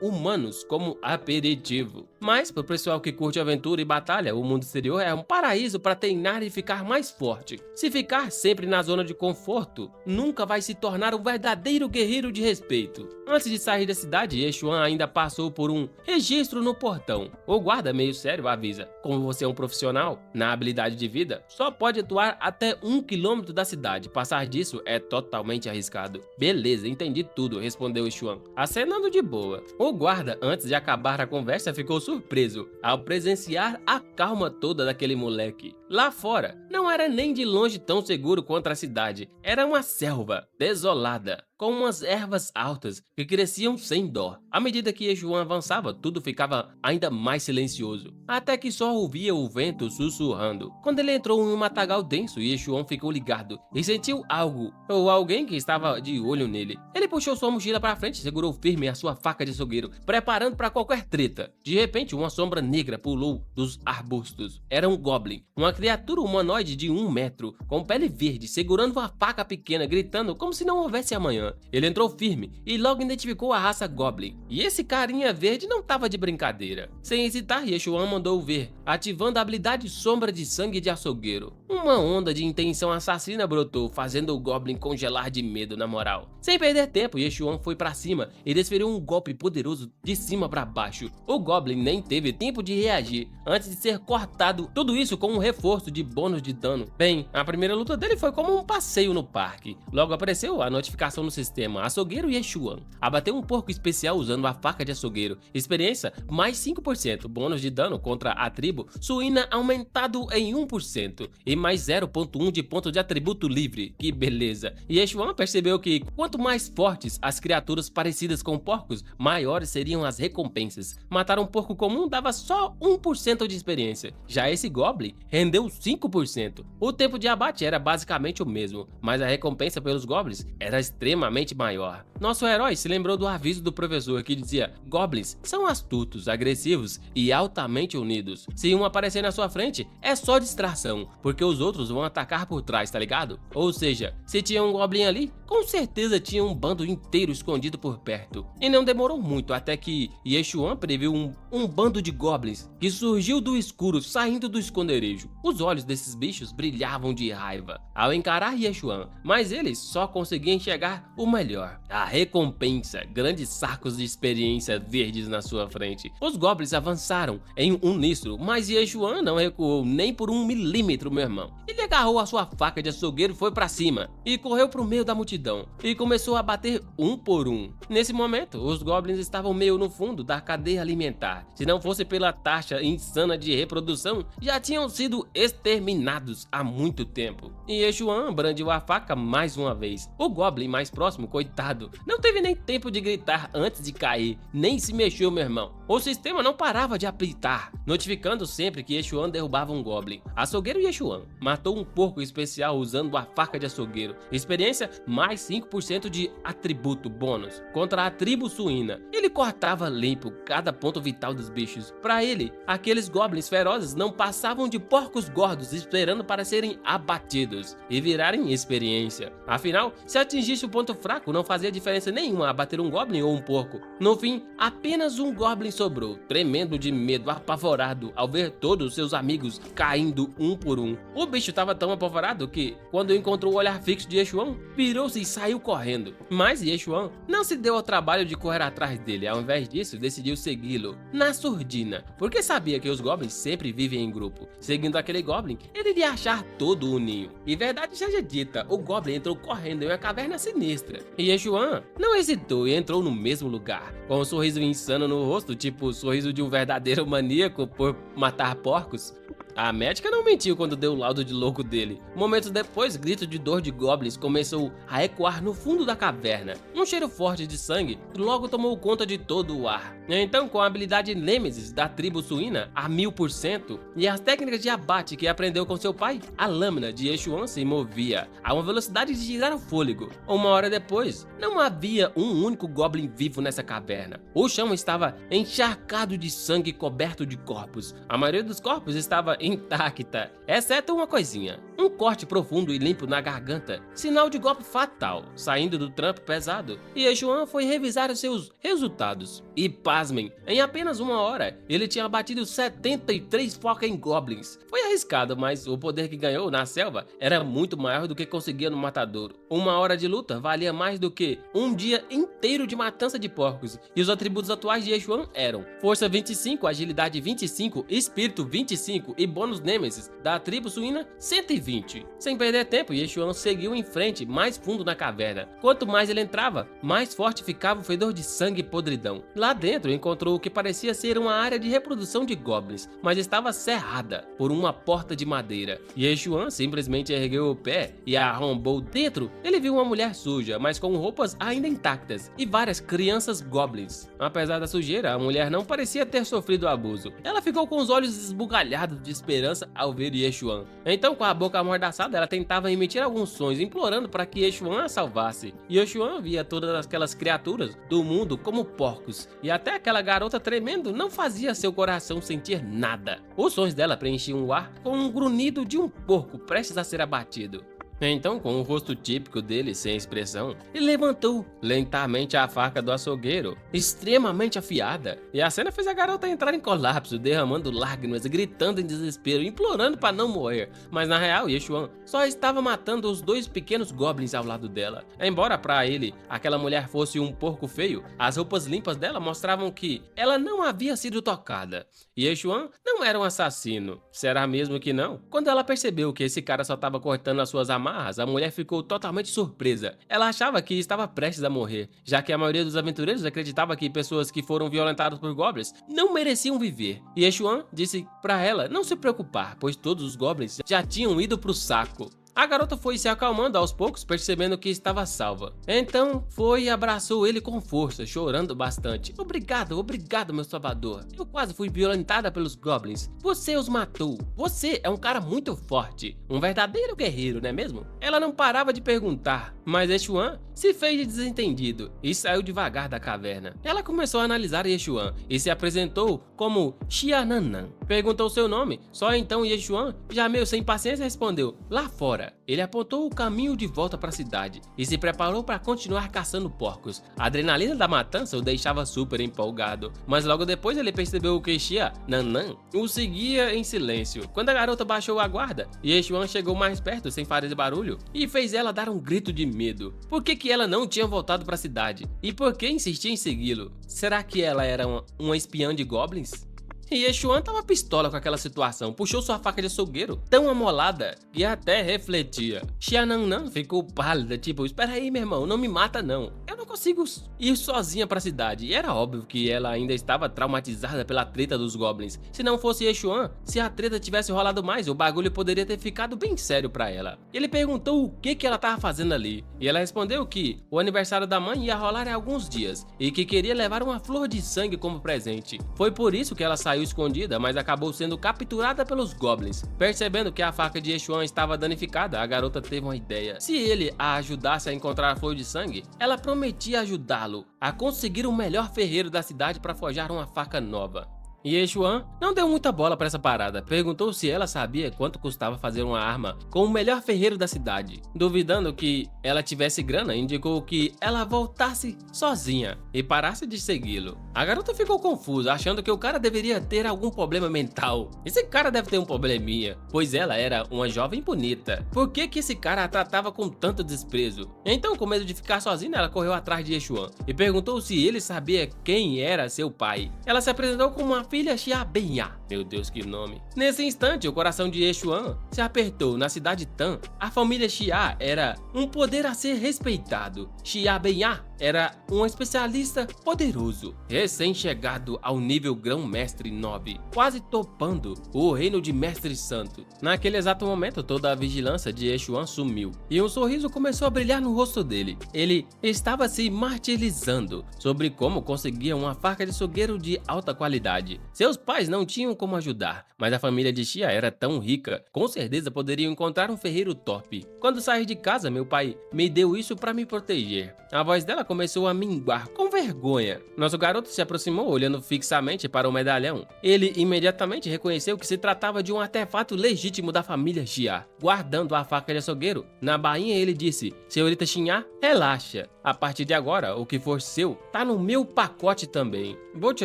A: humanos como aperitivo. Mas, pro pessoal que curte aventura e batalha, o mundo exterior é um paraíso para treinar e ficar mais forte. Se ficar sempre na zona de conforto, nunca vai se tornar um verdadeiro guerreiro de respeito. Antes de sair da cidade, Yeshuan ainda passou por um registro no portão. O guarda, meio sério, avisa: como você é um profissional na habilidade de vida, só pode atuar até 1 km da cidade. Passar disso é totalmente arriscado. Beleza, entendi tudo, respondeu Yeshuan, acenando de boa. O guarda, antes de acabar a conversa, ficou surpreso ao presenciar a calma toda daquele moleque. Lá fora, não era nem de longe tão seguro quanto a cidade. Era uma selva desolada, com umas ervas altas que cresciam sem dó. À medida que Yeshuan avançava, tudo ficava ainda mais silencioso, até que só ouvia o vento sussurrando. Quando ele entrou em um matagal denso, Yeshuan ficou ligado e sentiu algo, ou alguém que estava de olho nele. Ele puxou sua mochila para frente e segurou firme a sua faca de açougueiro, preparando para qualquer treta. De repente, uma sombra negra pulou dos arbustos. Era um goblin, uma criatura humanoide de 1 metro, com pele verde, segurando uma faca pequena, gritando como se não houvesse amanhã. Ele entrou firme e logo identificou a raça Goblin. E esse carinha verde não tava de brincadeira. Sem hesitar, Yeshuan mandou ver, ativando a habilidade Sombra de Sangue de Açougueiro. Uma onda de intenção assassina brotou, fazendo o Goblin congelar de medo na moral. Sem perder tempo, Yeshuan foi pra cima e desferiu um golpe poderoso de cima pra baixo. O Goblin nem teve tempo de reagir antes de ser cortado, tudo isso com um reforço de bônus de dano. Bem, a primeira luta dele foi como um passeio no parque. Logo apareceu a notificação no sistema: Açougueiro Yeshuan abateu um porco especial usando a faca de açougueiro. Experiência mais 5%, bônus de dano contra a tribo suína aumentado em 1% e mais 0.1 de ponto de atributo livre. Que beleza! Yeshuan percebeu que quanto mais fortes as criaturas parecidas com porcos, maiores seriam as recompensas. Matar um porco comum dava só 1% de experiência, já esse Goblin rendeu 5%. O tempo de abate era basicamente o mesmo, mas a recompensa pelos Goblins era extremamente maior. Nosso herói se lembrou do aviso do professor que dizia: Goblins são astutos, agressivos e altamente unidos. Se um aparecer na sua frente, é só distração, porque os outros vão atacar por trás, tá ligado? Ou seja, se tinha um Goblin ali, com certeza tinha um bando inteiro escondido por perto. E não demorou muito até que Yeshuan previu um bando de Goblins que surgiu do escuro, saindo do esconderijo. Os olhos desses bichos brilhavam de raiva ao encarar Yeshuan, mas eles só conseguiam enxergar o melhor: a recompensa, grandes sacos de experiência verdes na sua frente. Os Goblins avançaram em um uníssono, Mas Yeshuan não recuou nem por 1 milímetro, meu irmão. Ele agarrou a sua faca de açougueiro e foi pra cima, e correu pro meio da multidão, e começou a bater um por um. Nesse momento, os goblins estavam meio no fundo da cadeia alimentar. Se não fosse pela taxa insana de reprodução, já tinham sido exterminados há muito tempo. E Yeshuan brandiu a faca mais uma vez. O goblin mais próximo, coitado, não teve nem tempo de gritar antes de cair, nem se mexeu, meu irmão. O sistema não parava de apitar, notificando sempre que Yeshuan derrubava um goblin. Açougueiro Yeshuan matou um porco especial usando a faca de açougueiro. Experiência mais 5% de atributo bônus contra a tribo suína. Ele cortava limpo cada ponto vital dos bichos. Para ele, aqueles goblins ferozes não passavam de porcos gordos esperando para serem abatidos e virarem experiência. Afinal, se atingisse o ponto fraco, não fazia diferença nenhuma abater um goblin ou um porco. No fim, apenas um goblin sobrou, tremendo de medo, apavorado ao ver todos seus amigos caindo um por um. O bicho estava tão apavorado que, quando encontrou o olhar fixo de Yeshuan, virou-se e saiu correndo. Mas Yeshuan não se deu ao trabalho de correr atrás dele, ao invés disso, decidiu segui-lo na surdina, porque sabia que os goblins sempre vivem em grupo. Seguindo aquele goblin, ele iria achar todo o ninho. E verdade seja dita, o goblin entrou correndo em uma caverna sinistra. E Yeshuan não hesitou e entrou no mesmo lugar, com um sorriso insano no rosto, tipo o sorriso de um verdadeiro maníaco por matar porcos. A médica não mentiu quando deu o laudo de louco dele. Momentos depois, grito de dor de goblins começou a ecoar no fundo da caverna. Um cheiro forte de sangue logo tomou conta de todo o ar. Então, com a habilidade Nêmesis da tribo suína a 1000% e as técnicas de abate que aprendeu com seu pai, a lâmina de Yeshuan se movia a uma velocidade de girar o fôlego. Uma hora depois, não havia um único goblin vivo nessa caverna. O chão estava encharcado de sangue coberto de corpos. A maioria dos corpos estava intacta, exceto uma coisinha. Um corte profundo e limpo na garganta, sinal de golpe fatal, saindo do trampo pesado. E Yeshuan foi revisar os seus resultados. E pasmem, em apenas uma hora, ele tinha abatido 73 fucking goblins. Foi arriscado, mas o poder que ganhou na selva era muito maior do que conseguia no matadouro. Uma hora de luta valia mais do que um dia inteiro de matança de porcos. E os atributos atuais de Yeshuan eram Força 25, Agilidade 25, Espírito 25 e bônus Nêmesis da tribo suína 120. Sem perder tempo, Yeshuan seguiu em frente, mais fundo na caverna. Quanto mais ele entrava, mais forte ficava o fedor de sangue e podridão. Lá dentro encontrou o que parecia ser uma área de reprodução de goblins, mas estava cerrada por uma porta de madeira. Yeshuan simplesmente ergueu o pé e a arrombou. Dentro, ele viu uma mulher suja, mas com roupas ainda intactas, e várias crianças goblins. Apesar da sujeira, a mulher não parecia ter sofrido abuso. Ela ficou com os olhos esbugalhados de esperança ao ver Yeshuan. Então, com a boca amordaçada, ela tentava emitir alguns sons, implorando para que Yeshuan a salvasse. Yeshuan via todas aquelas criaturas do mundo como porcos, e até aquela garota tremendo não fazia seu coração sentir nada. Os sons dela preenchiam o ar com um grunhido de um porco prestes a ser abatido. Então, com o rosto típico dele sem expressão, ele levantou lentamente a faca do açougueiro, extremamente afiada, e a cena fez a garota entrar em colapso, derramando lágrimas, gritando em desespero, implorando para não morrer. Mas na real, Yeshuan só estava matando os dois pequenos goblins ao lado dela. Embora para ele aquela mulher fosse um porco feio, as roupas limpas dela mostravam que ela não havia sido tocada. Yeshuan não era um assassino. Será mesmo que não? Quando ela percebeu que esse cara só estava cortando as suas amarras, a mulher ficou totalmente surpresa. Ela achava que estava prestes a morrer, já que a maioria dos aventureiros acreditava que pessoas que foram violentadas por goblins não mereciam viver. E Yeshuan disse para ela não se preocupar, pois todos os goblins já tinham ido pro saco. A garota foi se acalmando aos poucos, percebendo que estava salva. Então foi e abraçou ele com força, chorando bastante. Obrigado, obrigado, meu salvador. Eu quase fui violentada pelos goblins. Você os matou. Você é um cara muito forte. Um verdadeiro guerreiro, não é mesmo? Ela não parava de perguntar, mas Yeshuan se fez de desentendido e saiu devagar da caverna. Ela começou a analisar Yeshuan e se apresentou como Xiananan. Perguntou seu nome, só então Yeshuan, já meio sem paciência, respondeu: lá fora. Ele apontou o caminho de volta para a cidade e se preparou para continuar caçando porcos. A adrenalina da matança o deixava super empolgado, mas logo depois ele percebeu que Xiananan o seguia em silêncio. Quando a garota baixou a guarda, Yeshuan chegou mais perto sem fazer barulho e fez ela dar um grito de medo. Por que ela não tinha voltado para a cidade? E por que insistia em segui-lo? Será que ela era uma espiã de goblins? E Yeshuan tava pistola com aquela situação, puxou sua faca de açougueiro, tão amolada que até refletia. Xianannan ficou pálida, tipo, espera aí meu irmão, não me mata não. Eu não consigo ir sozinha pra cidade. E era óbvio que ela ainda estava traumatizada pela treta dos Goblins. Se não fosse Yeshuan, se a treta tivesse rolado mais, o bagulho poderia ter ficado bem sério pra ela. Ele perguntou o que ela tava fazendo ali, e ela respondeu que o aniversário da mãe ia rolar em alguns dias, e que queria levar uma flor de sangue como presente. Foi por isso que ela saiu escondida, mas acabou sendo capturada pelos Goblins. Percebendo que a faca de Yeshuan estava danificada, a garota teve uma ideia. Se ele a ajudasse a encontrar a flor de sangue, ela prometia ajudá-lo a conseguir o melhor ferreiro da cidade para forjar uma faca nova. E Yeshuan não deu muita bola para essa parada, perguntou se ela sabia quanto custava fazer uma arma com o melhor ferreiro da cidade. Duvidando que ela tivesse grana, indicou que ela voltasse sozinha e parasse de segui-lo. A garota ficou confusa, achando que o cara deveria ter algum problema mental. Esse cara deve ter um probleminha, pois ela era uma jovem bonita. Por que esse cara a tratava com tanto desprezo? Então, com medo de ficar sozinha, ela correu atrás de Yeshuan e perguntou se ele sabia quem era seu pai. Ela se apresentou como uma filha Xia Benha. Meu Deus, que nome. Nesse instante, o coração de Yeshuan se apertou. Na cidade Tan, a família Xia era um poder a ser respeitado. Xia Benha era um especialista poderoso, recém-chegado ao nível Grão-Mestre 9, quase topando o reino de Mestre Santo. Naquele exato momento, toda a vigilância de Yeshuan sumiu, e um sorriso começou a brilhar no rosto dele. Ele estava se martirizando sobre como conseguia uma faca de açougueiro de alta qualidade. Seus pais não tinham como ajudar, mas a família de Xia era tão rica, com certeza poderiam encontrar um ferreiro top. Quando saí de casa, meu pai me deu isso para me proteger. A voz dela começou a minguar com vergonha. Nosso garoto se aproximou, olhando fixamente para o medalhão. Ele imediatamente reconheceu que se tratava de um artefato legítimo da família Xia. Guardando a faca de açougueiro na bainha, ele disse: "Senhorita Xinha, relaxa. A partir de agora, o que for seu tá no meu pacote também. Vou te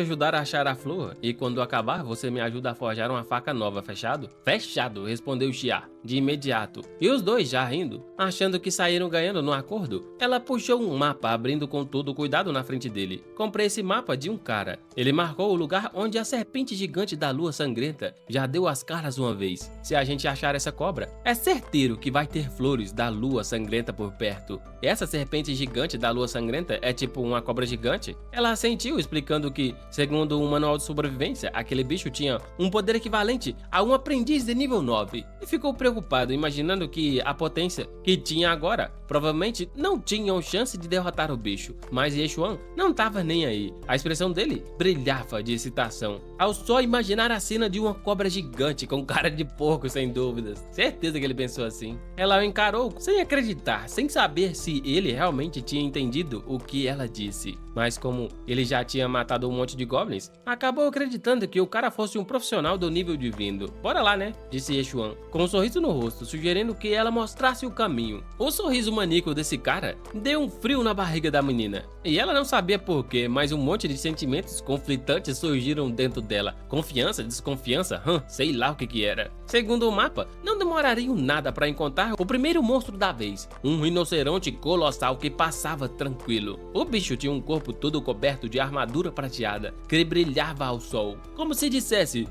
A: ajudar a achar a flor, e quando acabar, você me ajuda a forjar uma faca nova, fechado?" "Fechado", respondeu Xia de imediato. E os dois, já rindo, achando que saíram ganhando no acordo, ela puxou um mapa, abrindo com todo cuidado na frente dele. "Comprei esse mapa de um cara. Ele marcou o lugar onde a serpente gigante da lua sangrenta já deu as caras uma vez. Se a gente achar essa cobra, é certeiro que vai ter flores da lua sangrenta por perto. Essa serpente gigante da lua sangrenta é tipo uma cobra gigante?" Ela assentiu, explicando que, segundo um manual de sobrevivência, aquele bicho tinha um poder equivalente a um aprendiz de nível 9. E ficou preocupado, imaginando que a potência que tinha agora provavelmente não tinham chance de derrotar o bicho. Mas Yeshuan não tava nem aí. A expressão dele brilhava de excitação ao só imaginar a cena de uma cobra gigante com cara de porco, sem dúvidas. Certeza que ele pensou assim. Ela o encarou sem acreditar, sem saber se ele realmente tinha entendido o que ela disse. Mas como ele já tinha matado um monte de goblins, acabou acreditando que o cara fosse um profissional do nível divino. "Bora lá, né?", disse Yeshuan, com um sorriso no rosto, sugerindo que ela mostrasse o caminho. O sorriso maníaco desse cara deu um frio na barriga da menina. E ela não sabia porquê, mas um monte de sentimentos conflitantes surgiram dentro dela. Confiança, desconfiança, sei lá o que era. Segundo o mapa, não demorariam nada para encontrar o primeiro monstro da vez, um rinoceronte colossal que passava tranquilo. O bicho tinha um corpo todo coberto de armadura prateada, que brilhava ao sol, como se dissesse: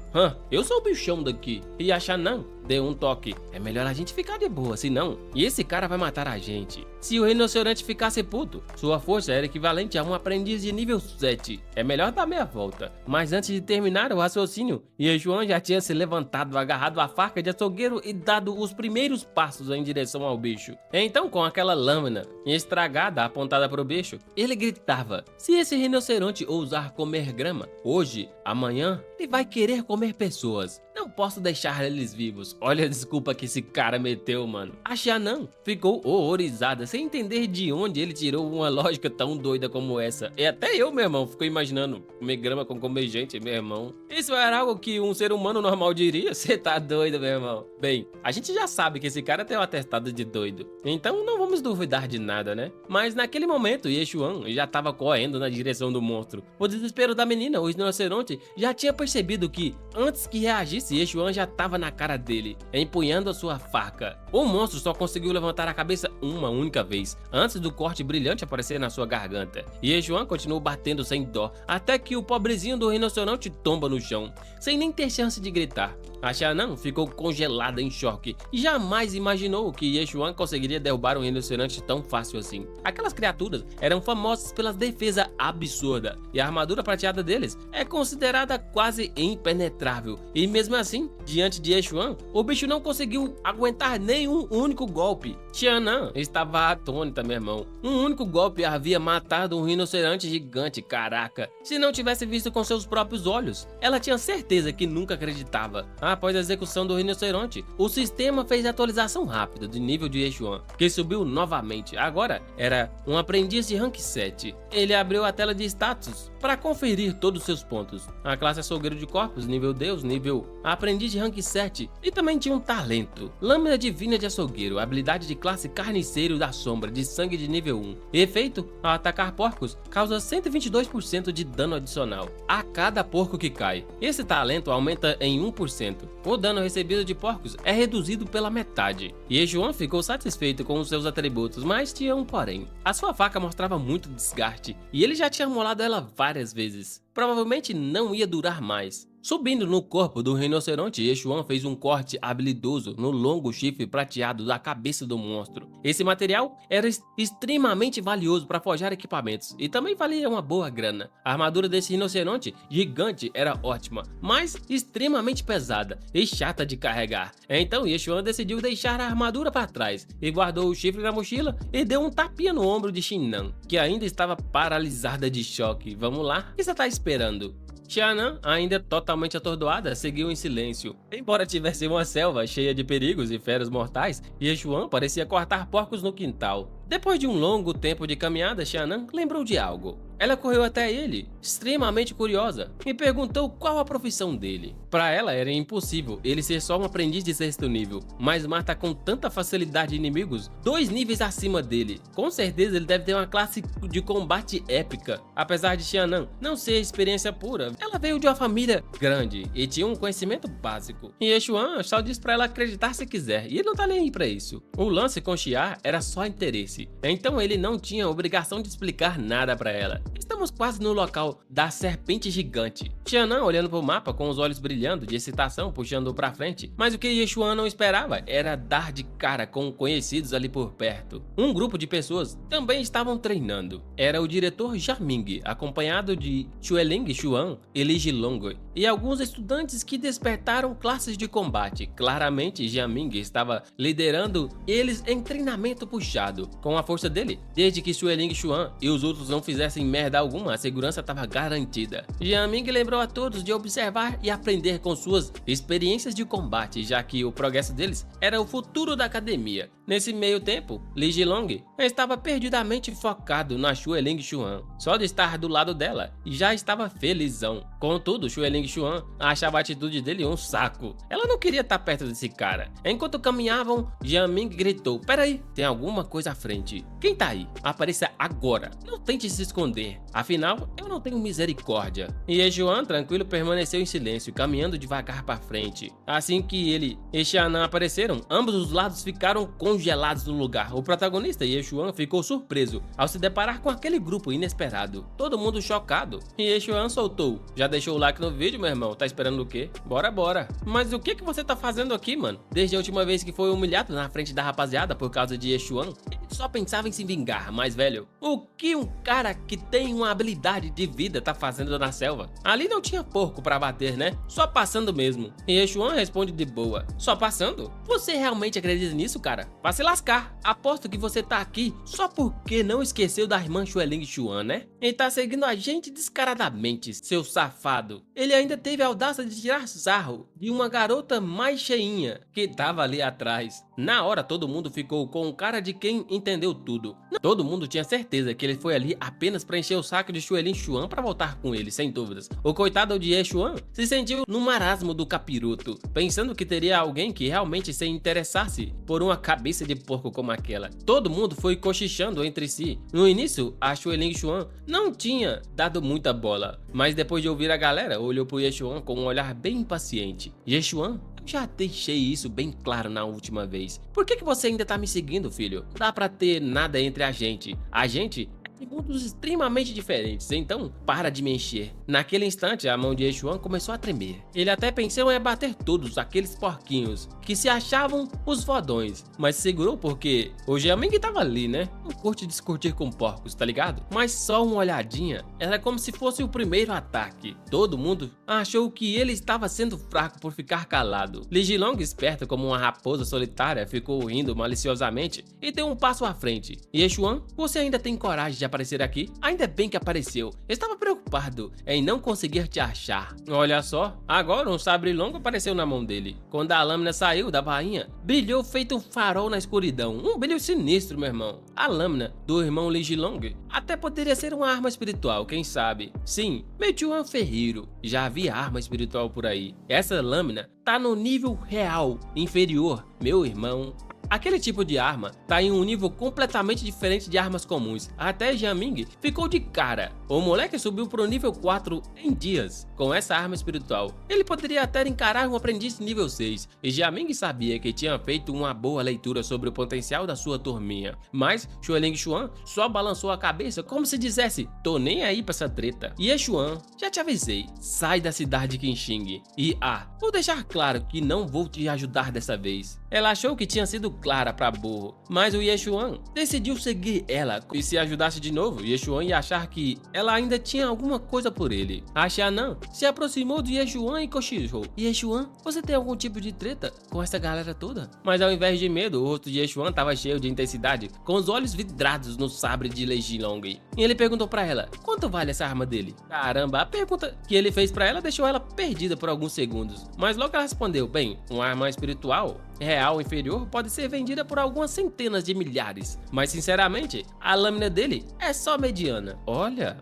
A: eu sou o bichão daqui. E a Xanan deu um toque: "É melhor a gente ficar de boa, senão e esse cara vai matar a gente." Se o rinoceronte ficasse puto, sua força era equivalente a um aprendiz de nível 7. É melhor dar meia volta. Mas antes de terminar o raciocínio, Yeshuan já tinha se levantado, agarrado a faca de açougueiro e dado os primeiros passos em direção ao bicho. Então, com aquela lâmina estragada apontada para o bicho, ele gritava: "Se esse rinoceronte ousar comer grama, hoje, amanhã, ele vai querer comer pessoas. Não posso deixar eles vivos." Olha a desculpa que esse cara meteu, mano. A Xianan ficou horrorizada, sem entender de onde ele tirou uma lógica tão doida como essa. E até eu, meu irmão, fico imaginando comer grama com comer gente, meu irmão. Isso era algo que um ser humano normal diria? Você tá doido, meu irmão? Bem, a gente já sabe que esse cara tem um atestado de doido, então não vamos duvidar de nada, né? Mas naquele momento, Yeshuan já tava correndo na direção do monstro. O desespero da menina, o rinoceronte, já tinha percebido que, antes que reagisse, Yexuan já estava na cara dele, empunhando a sua faca. O monstro só conseguiu levantar a cabeça uma única vez, antes do corte brilhante aparecer na sua garganta. Yexuan continuou batendo sem dó, até que o pobrezinho do rinoceronte tomba no chão, sem nem ter chance de gritar. A Xianan ficou congelada em choque e jamais imaginou que Yexuan conseguiria derrubar um rinoceronte tão fácil assim. Aquelas criaturas eram famosas pela defesa absurda, e a armadura prateada deles é considerada quase impenetrável. E mesmo assim, diante de Yexuan, o bicho não conseguiu aguentar nenhum único golpe. Xianan estava atônita, meu irmão. Um único golpe havia matado um rinoceronte gigante, caraca. Se não tivesse visto com seus próprios olhos, ela tinha certeza que nunca acreditava. Após a execução do rinoceronte, o sistema fez atualização rápida do nível de Yexuan, que subiu novamente. Agora era um aprendiz de rank 7. Ele abriu a tela de status para conferir todos os seus pontos. A classe açougueiro de corpos, nível Deus, nível aprendiz de rank 7. E também tinha um talento, lâmina divina de açougueiro, habilidade de classe carniceiro da sombra, de sangue de nível 1. Efeito, ao atacar porcos, causa 122% de dano adicional a cada porco que cai. Esse talento aumenta em 1%. O dano recebido de porcos é reduzido pela metade. Yexuan ficou satisfeito com os seus atributos, mas tinha um porém. A sua faca mostrava muito desgaste, e ele já tinha molado ela várias vezes. Provavelmente não ia durar mais. Subindo no corpo do rinoceronte, Yexuan fez um corte habilidoso no longo chifre prateado da cabeça do monstro. Esse material era extremamente valioso para forjar equipamentos e também valia uma boa grana. A armadura desse rinoceronte gigante era ótima, mas extremamente pesada e chata de carregar. Então Yexuan decidiu deixar a armadura para trás e guardou o chifre na mochila e deu um tapinha no ombro de Xinan, que ainda estava paralisada de choque. Vamos lá? O que você tá esperando? Xianan, ainda totalmente atordoada, seguiu em silêncio. Embora tivesse uma selva cheia de perigos e feras mortais, Yexuan parecia cortar porcos no quintal. Depois de um longo tempo de caminhada, Xianan lembrou de algo. Ela correu até ele, extremamente curiosa, e perguntou qual a profissão dele. Para ela era impossível ele ser só um aprendiz de 6º nível, mas mata com tanta facilidade inimigos 2 níveis acima dele. Com certeza ele deve ter uma classe de combate épica. Apesar de Xianan não ser experiência pura, ela veio de uma família grande e tinha um conhecimento básico. E Yexuan só disse para ela acreditar se quiser, e ele não tá nem aí pra isso. O lance com Xia era só interesse, então ele não tinha obrigação de explicar nada para ela. Estamos quase no local da serpente gigante. Xianan olhando pro mapa com os olhos brilhando de excitação, puxando-o pra frente, mas o que Yexuan não esperava era dar de cara com conhecidos ali por perto. Um grupo de pessoas também estavam treinando. Era o diretor Jiaming, acompanhado de Xueling Xuan e Li Jilong, e alguns estudantes que despertaram classes de combate. Claramente Jiaming estava liderando eles em treinamento puxado. Com a força dele, desde que Xueling Xuan e os outros não fizessem merda alguma, a segurança estava garantida. Jiaming lembrou a todos de observar e aprender com suas experiências de combate, já que o progresso deles era o futuro da academia. Nesse meio tempo, Li Jilong estava perdidamente focado na Xueling Xuan. Só de estar do lado dela, já estava felizão. Contudo, Xueling Xuan achava a atitude dele um saco. Ela não queria estar perto desse cara. Enquanto caminhavam, Jiaming gritou: "Peraí, tem alguma coisa à frente. Quem tá aí? Apareça agora. Não tente se esconder. Afinal, eu não tenho misericórdia." E Yexuan, tranquilo, permaneceu em silêncio, caminhando devagar para frente. Assim que ele e Xianan apareceram, ambos os lados ficaram congelados no lugar. O protagonista, Yexuan, ficou surpreso ao se deparar com aquele grupo inesperado. Todo mundo chocado. E Yexuan soltou: "Já deixou o like no vídeo, meu irmão? Tá esperando o quê? Bora, bora." "Mas o que você tá fazendo aqui, mano?" Desde a última vez que foi humilhado na frente da rapaziada por causa de Yexuan, ele só pensava em se vingar, mas velho, o que um cara que tem uma habilidade de vida tá fazendo na selva? Ali não tinha porco pra bater, né? Só passando mesmo. E Yexuan responde de boa: "Só passando? Você realmente acredita nisso, cara? Vai se lascar. Aposto que você tá aqui só porque não esqueceu da irmã Xueling Xuan, né? E tá seguindo a gente descaradamente, seu safado." Ele ainda teve a audácia de tirar sarro de uma garota mais cheinha que tava ali atrás. Na hora todo mundo ficou com cara de quem entendeu tudo. Todo mundo tinha certeza que ele foi ali apenas para encher o saco de Xuelin Xuan para voltar com ele, sem dúvidas. O coitado de Ye Xuan se sentiu no marasmo do capiroto, pensando que teria alguém que realmente se interessasse por uma cabeça de porco como aquela. Todo mundo foi cochichando entre si. No início, a Xuelin Xuan não tinha dado muita bola, mas depois de ouvir a galera, olhou pro Ye Xuan com um olhar bem impaciente. Ye Xuan, eu já deixei isso bem claro na última vez. Por que você ainda tá me seguindo, filho? Não dá pra ter nada entre a gente. A gente em mundos extremamente diferentes, então para de me encher. Naquele instante, a mão de Ye Xuan começou a tremer. Ele até pensou em abater todos aqueles porquinhos que se achavam os fodões, mas se segurou porque o Jiaming tava ali, né? Não curte discutir com porcos, tá ligado? Mas só uma olhadinha era como se fosse o primeiro ataque. Todo mundo achou que ele estava sendo fraco por ficar calado. Li Jilong, esperto como uma raposa solitária, ficou rindo maliciosamente e deu um passo à frente. Ye Xuan, você ainda tem coragem de aparecer aqui? Ainda bem que apareceu. Estava preocupado em não conseguir te achar. Olha só, agora um sabre longo apareceu na mão dele. Quando a lâmina saiu da bainha, brilhou feito um farol na escuridão. Um brilho sinistro, meu irmão. A lâmina do irmão Li Jilong até poderia ser uma arma espiritual, quem sabe? Sim, Meituan Ferreiro. Já havia arma espiritual por aí. Essa lâmina tá no nível real inferior, meu irmão. Aquele tipo de arma tá em um nível completamente diferente de armas comuns. Até Jiaming ficou de cara. O moleque subiu pro nível 4 em dias com essa arma espiritual. Ele poderia até encarar um aprendiz nível 6. E Jiaming sabia que tinha feito uma boa leitura sobre o potencial da sua turminha. Mas Xuelin Xuan só balançou a cabeça como se dissesse: tô nem aí pra essa treta. Ye Xuan, já te avisei, sai da cidade Qinxing. E vou deixar claro que não vou te ajudar dessa vez. Ela achou que tinha sido clara pra burro, mas o Ye Xuan decidiu seguir ela, e se ajudasse de novo, Ye Xuan ia achar que ela ainda tinha alguma coisa por ele. A Xianan se aproximou de Ye Xuan e cochichou: Ye Xuan, você tem algum tipo de treta com essa galera toda? Mas ao invés de medo, o rosto de Ye Xuan estava cheio de intensidade, com os olhos vidrados no sabre de Li Jilong. E ele perguntou pra ela: quanto vale essa arma dele? Caramba, a pergunta que ele fez pra ela deixou ela perdida por alguns segundos, mas logo ela respondeu: bem, uma arma espiritual real inferior pode ser vendida por algumas centenas de milhares, mas sinceramente, a lâmina dele é só mediana. Olha,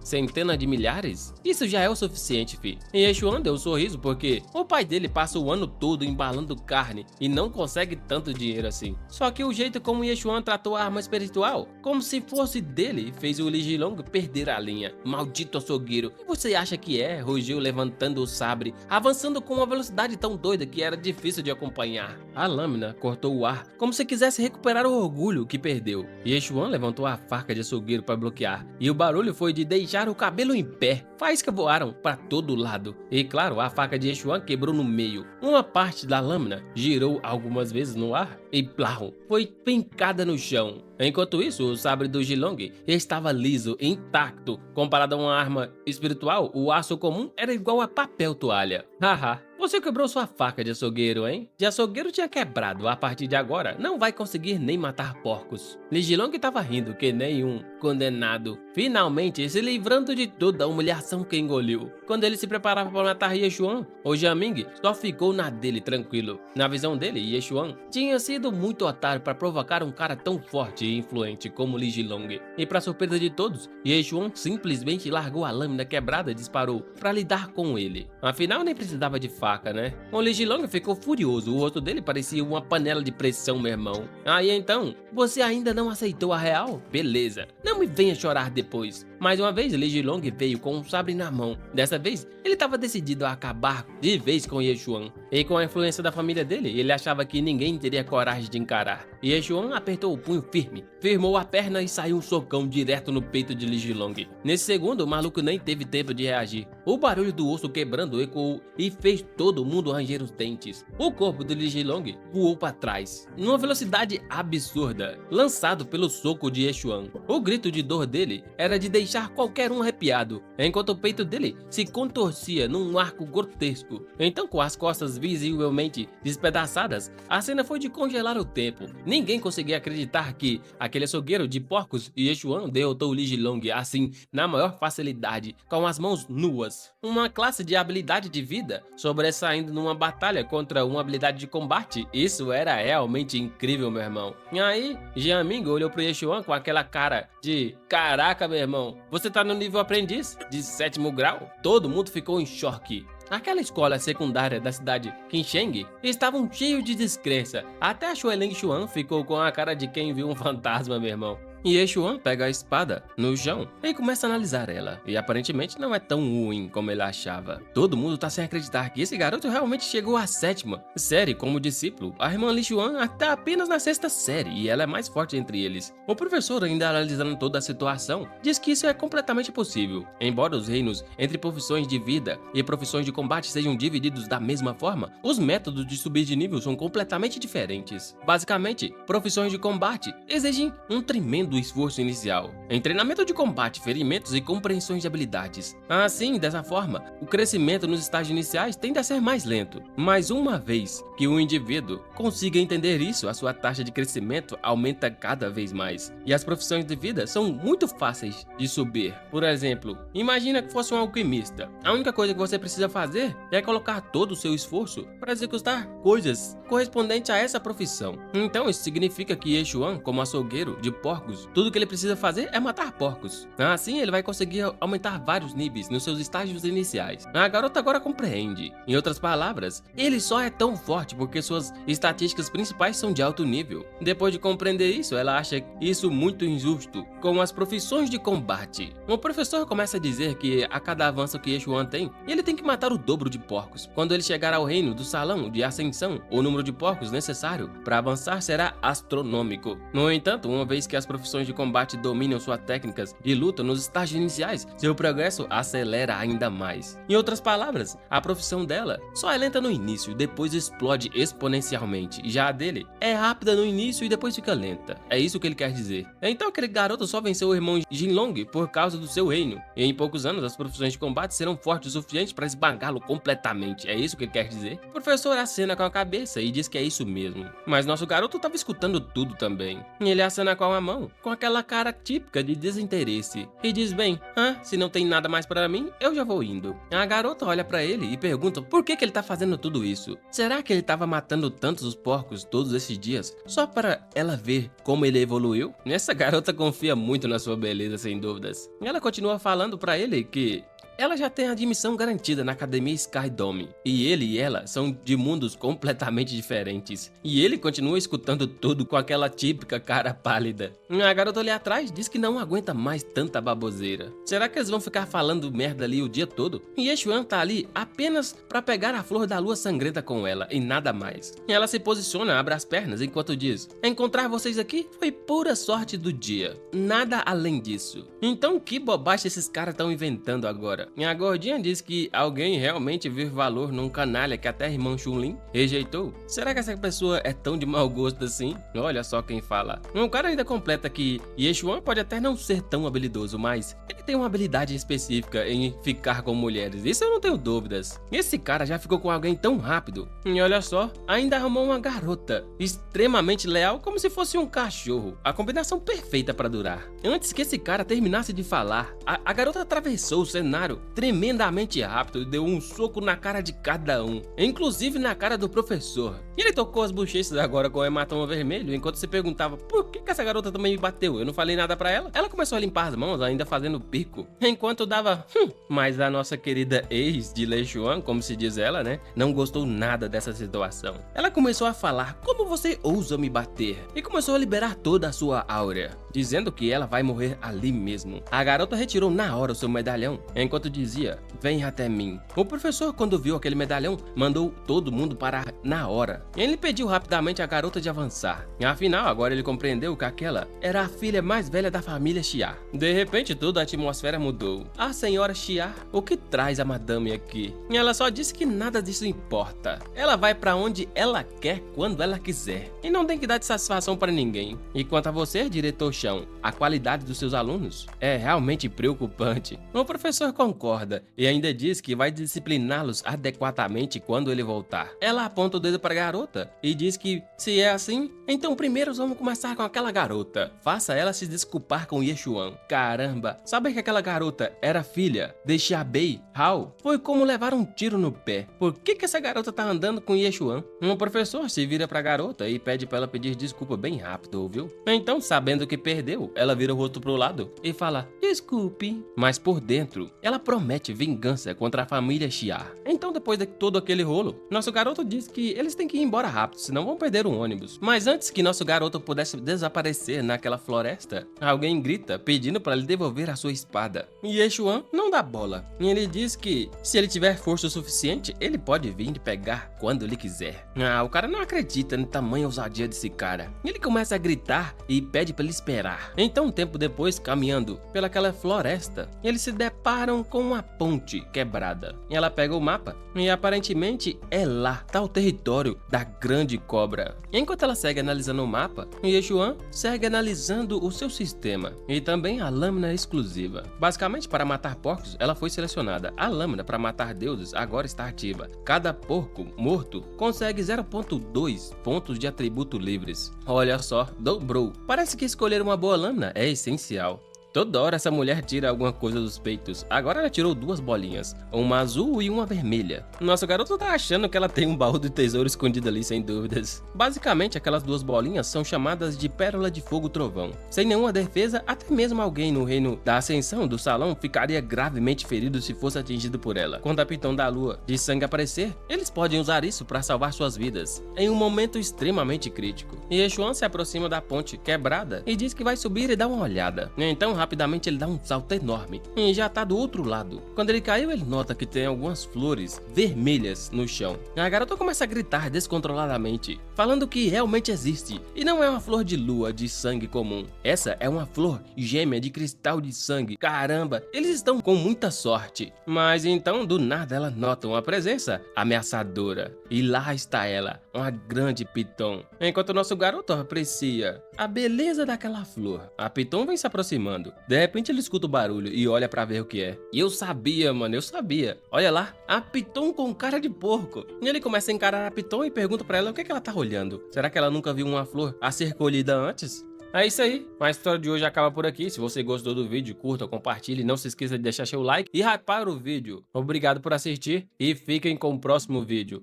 A: centenas de milhares? Isso já é o suficiente, fi. E Ye Xuan deu um sorriso porque o pai dele passa o ano todo embalando carne e não consegue tanto dinheiro assim. Só que o jeito como Ye Xuan tratou a arma espiritual, como se fosse dele, fez o Li Jilong perder a linha. Maldito açougueiro, e você acha que é? Rugiu levantando o sabre, avançando com uma velocidade tão doida que era difícil de acompanhar. A lâmina cortou o ar, como se quisesse recuperar o orgulho que perdeu. Ye Xuan levantou a faca de açougueiro para bloquear, e o barulho foi de deixar o cabelo em pé. Faíscas voaram para todo lado, e claro, a faca de Ye Xuan quebrou no meio. Uma parte da lâmina girou algumas vezes no ar e plau, foi pincada no chão. Enquanto isso, o sabre do Jilong estava liso, intacto. Comparado a uma arma espiritual, o aço comum era igual a papel toalha. Haha, você quebrou sua faca de açougueiro, hein? De açougueiro tinha quebrado, a partir de agora não vai conseguir nem matar porcos. Li Jilong estava rindo que nem um condenado, finalmente se livrando de toda a humilhação que engoliu. Quando ele se preparava para matar Ye Xuan, o Jiaming só ficou na dele tranquilo. Na visão dele, Ye Xuan tinha sido muito otário para provocar um cara tão forte e influente como Li Jilong. E para surpresa de todos, Ye Xuan simplesmente largou a lâmina quebrada e disparou para lidar com ele. Afinal, nem precisava de faca, né? O Li Jilong ficou furioso, o rosto dele parecia uma panela de pressão, meu irmão. Aí então, você ainda não aceitou a real? Beleza, não me venha chorar depois. Mais uma vez, Li Jilong veio com um sabre na mão. Dessa vez, ele estava decidido a acabar de vez com Ye Xuan. E com a influência da família dele, ele achava que ninguém teria coragem de encarar. Ye Xuan apertou o punho firme, firmou a perna e saiu um socão direto no peito de Li Jilong. Nesse segundo, o maluco nem teve tempo de reagir. O barulho do osso quebrando ecoou e fez todo mundo ranger os dentes. O corpo de Li Jilong voou para trás, numa velocidade absurda, lançado pelo soco de Ye Xuan. O grito de dor dele era de deixar qualquer um arrepiado, enquanto o peito dele se contorcia num arco grotesco. Então, com as costas visivelmente despedaçadas, a cena foi de congelar o tempo. Ninguém conseguia acreditar que aquele açougueiro de porcos Ye Xuan derrotou Li Jilong assim, na maior facilidade, com as mãos nuas. Uma classe de habilidade de vida sobre sobressaindo numa batalha contra uma habilidade de combate. Isso era realmente incrível, meu irmão. E aí, Jianming olhou pro Yeshuan com aquela cara de: caraca, meu irmão, você tá no nível aprendiz de 7º grau? Todo mundo ficou em choque. Aquela escola secundária da cidade Qinsheng estavam cheios de descrença. Até a Xueleng Xuan ficou com a cara de quem viu um fantasma, meu irmão. E Yeshuan pega a espada no chão e começa a analisar ela. E aparentemente não é tão ruim como ele achava. Todo mundo tá sem acreditar que esse garoto realmente chegou à 7ª série como discípulo. A irmã Li Xuan está apenas na 6ª série e ela é mais forte entre eles. O professor, ainda analisando toda a situação, diz que isso é completamente possível. Embora os reinos entre profissões de vida e profissões de combate sejam divididos da mesma forma, os métodos de subir de nível são completamente diferentes. Basicamente, profissões de combate exigem um tremendo do esforço inicial, em treinamento de combate, ferimentos e compreensões de habilidades. Assim, dessa forma, o crescimento nos estágios iniciais tende a ser mais lento, mas uma vez que o indivíduo consiga entender isso, a sua taxa de crescimento aumenta cada vez mais, e as profissões de vida são muito fáceis de subir. Por exemplo, imagina que fosse um alquimista. A única coisa que você precisa fazer é colocar todo o seu esforço para executar coisas correspondentes a essa profissão. Então isso significa que Yeshuan, como açougueiro de porcos, tudo que ele precisa fazer é matar porcos. Assim ele vai conseguir aumentar vários níveis nos seus estágios iniciais. A garota agora compreende. Em outras palavras, ele só é tão forte porque suas estatísticas principais são de alto nível. Depois de compreender isso, ela acha isso muito injusto com as profissões de combate. O professor começa a dizer que a cada avanço que Yeshuan tem, ele tem que matar o dobro de porcos. Quando ele chegar ao reino do salão de ascensão, o número de porcos necessário para avançar será astronômico. No entanto, uma vez que as profissões de combate dominam suas técnicas de luta nos estágios iniciais, seu progresso acelera ainda mais. Em outras palavras, a profissão dela só é lenta no início, depois explode exponencialmente. Já a dele é rápida no início e depois fica lenta. É isso que ele quer dizer. Então aquele garoto só venceu o irmão Jinlong por causa do seu reino, e em poucos anos as profissões de combate serão fortes o suficiente para esmagá-lo completamente. É isso que ele quer dizer? O professor acena com a cabeça e diz que é isso mesmo. Mas nosso garoto estava escutando tudo também. E ele acena com a mão, com aquela cara típica de desinteresse, e diz: bem, se não tem nada mais para mim, eu já vou indo. A garota olha para ele e pergunta por que ele tá fazendo tudo isso. Será que ele tava matando tantos porcos todos esses dias só para ela ver como ele evoluiu? Essa garota confia muito na sua beleza, sem dúvidas. E ela continua falando para ele que ela já tem admissão garantida na academia Skydome, e ele e ela são de mundos completamente diferentes. E ele continua escutando tudo com aquela típica cara pálida. A garota ali atrás diz que não aguenta mais tanta baboseira. Será que eles vão ficar falando merda ali o dia todo? E Yeshuan tá ali apenas pra pegar a flor da lua sangrenta com ela e nada mais. E ela se posiciona, abre as pernas enquanto diz: encontrar vocês aqui foi pura sorte do dia, nada além disso. Então que bobagem esses caras estão inventando agora? E a gordinha diz que alguém realmente viu valor num canalha que até a irmã Chun-Li rejeitou. Será que essa pessoa é tão de mau gosto assim? Olha só quem fala. O cara ainda completa que Yeshuan pode até não ser tão habilidoso, mas ele tem uma habilidade específica em ficar com mulheres. Isso eu não tenho dúvidas. Esse cara já ficou com alguém tão rápido. E olha só, ainda arrumou uma garota extremamente leal, como se fosse um cachorro. A combinação perfeita para durar. Antes que esse cara terminasse de falar, a garota atravessou o cenário tremendamente rápido e deu um soco na cara de cada um, inclusive na cara do professor. E ele tocou as bochechas agora com o hematoma vermelho, enquanto se perguntava por que essa garota também me bateu. Eu não falei nada pra ela. Ela começou a limpar as mãos, ainda fazendo pico, enquanto dava Mas a nossa querida ex de Lei Xuan, como se diz ela, né, não gostou nada dessa situação. Ela começou a falar: como você ousa me bater? E começou a liberar toda a sua áurea, dizendo que ela vai morrer ali mesmo. A garota retirou na hora o seu medalhão, enquanto dizia: vem até mim. O professor, quando viu aquele medalhão, mandou todo mundo parar na hora. Ele pediu rapidamente a garota de avançar. Afinal, agora ele compreendeu que aquela era a filha mais velha da família Xia. De repente, toda a atmosfera mudou. A senhora Xia, o que traz a madame aqui? Ela só disse que nada disso importa. Ela vai pra onde ela quer, quando ela quiser, e não tem que dar de satisfação para ninguém. E quanto a você, diretor Chão, a qualidade dos seus alunos é realmente preocupante. O professor concorda concorda e ainda diz que vai discipliná-los adequadamente quando ele voltar. Ela aponta o dedo para a garota e diz que, se é assim, então primeiro vamos começar com aquela garota. Faça ela se desculpar com Yeshuan. Caramba, sabe que aquela garota era filha de Xiaobei Hao? Foi como levar um tiro no pé. Por que essa garota tá andando com Yeshuan? Um professor se vira pra garota e pede pra ela pedir desculpa bem rápido, ouviu? Então, sabendo que perdeu, ela vira o rosto pro lado e fala, desculpe. Mas por dentro, ela promete vingança contra a família Xia. Então, depois de todo aquele rolo, nosso garoto diz que eles têm que ir embora rápido, senão vão perder o ônibus. Mas antes que nosso garoto pudesse desaparecer naquela floresta, alguém grita pedindo para ele devolver a sua espada. E Yeshuan não dá bola. E ele diz que, se ele tiver força o suficiente, ele pode vir e pegar quando ele quiser. O cara não acredita na tamanha ousadia desse cara. Ele começa a gritar e pede para ele esperar. Então, um tempo depois, caminhando pelaquela floresta, eles se deparam com uma ponte quebrada. E ela pega o mapa e aparentemente é lá, tá o território da grande cobra. Enquanto ela segue analisando o mapa, Yeshuan segue analisando o seu sistema e também a lâmina exclusiva. Basicamente, para matar porcos, ela foi selecionada. A lâmina para matar deuses agora está ativa. Cada porco morto consegue 0.2 pontos de atributo livres. Olha só, dobrou. Parece que escolher uma boa lâmina é essencial. Toda hora essa mulher tira alguma coisa dos peitos. Agora ela tirou duas bolinhas, uma azul e uma vermelha. Nosso garoto tá achando que ela tem um baú de tesouro escondido ali, sem dúvidas. Basicamente, aquelas duas bolinhas são chamadas de Pérola de Fogo Trovão. Sem nenhuma defesa, até mesmo alguém no reino da Ascensão do salão ficaria gravemente ferido se fosse atingido por ela. Quando a Pitão da Lua de sangue aparecer, eles podem usar isso para salvar suas vidas, em um momento extremamente crítico. E Yeshuan se aproxima da ponte quebrada e diz que vai subir e dar uma olhada. Então, rapidamente ele dá um salto enorme e já tá do outro lado. Quando ele caiu, ele nota que tem algumas flores vermelhas no chão. A garota começa a gritar descontroladamente, falando que realmente existe e não é uma flor de lua de sangue comum. Essa é uma flor gêmea de cristal de sangue. Caramba, eles estão com muita sorte. Mas então, do nada, ela nota uma presença ameaçadora e lá está ela, uma grande piton. Enquanto o nosso garoto aprecia a beleza daquela flor, a piton vem se aproximando. De repente ele escuta o barulho e olha pra ver o que é. E eu sabia, mano, eu sabia. Olha lá, a Piton com cara de porco. E ele começa a encarar a Piton e pergunta pra ela o que ela tá olhando. Será que ela nunca viu uma flor a ser colhida antes? É isso aí, a história de hoje acaba por aqui. Se você gostou do vídeo, curta, compartilhe, não se esqueça de deixar seu like e hypar o vídeo. Obrigado por assistir e fiquem com o próximo vídeo.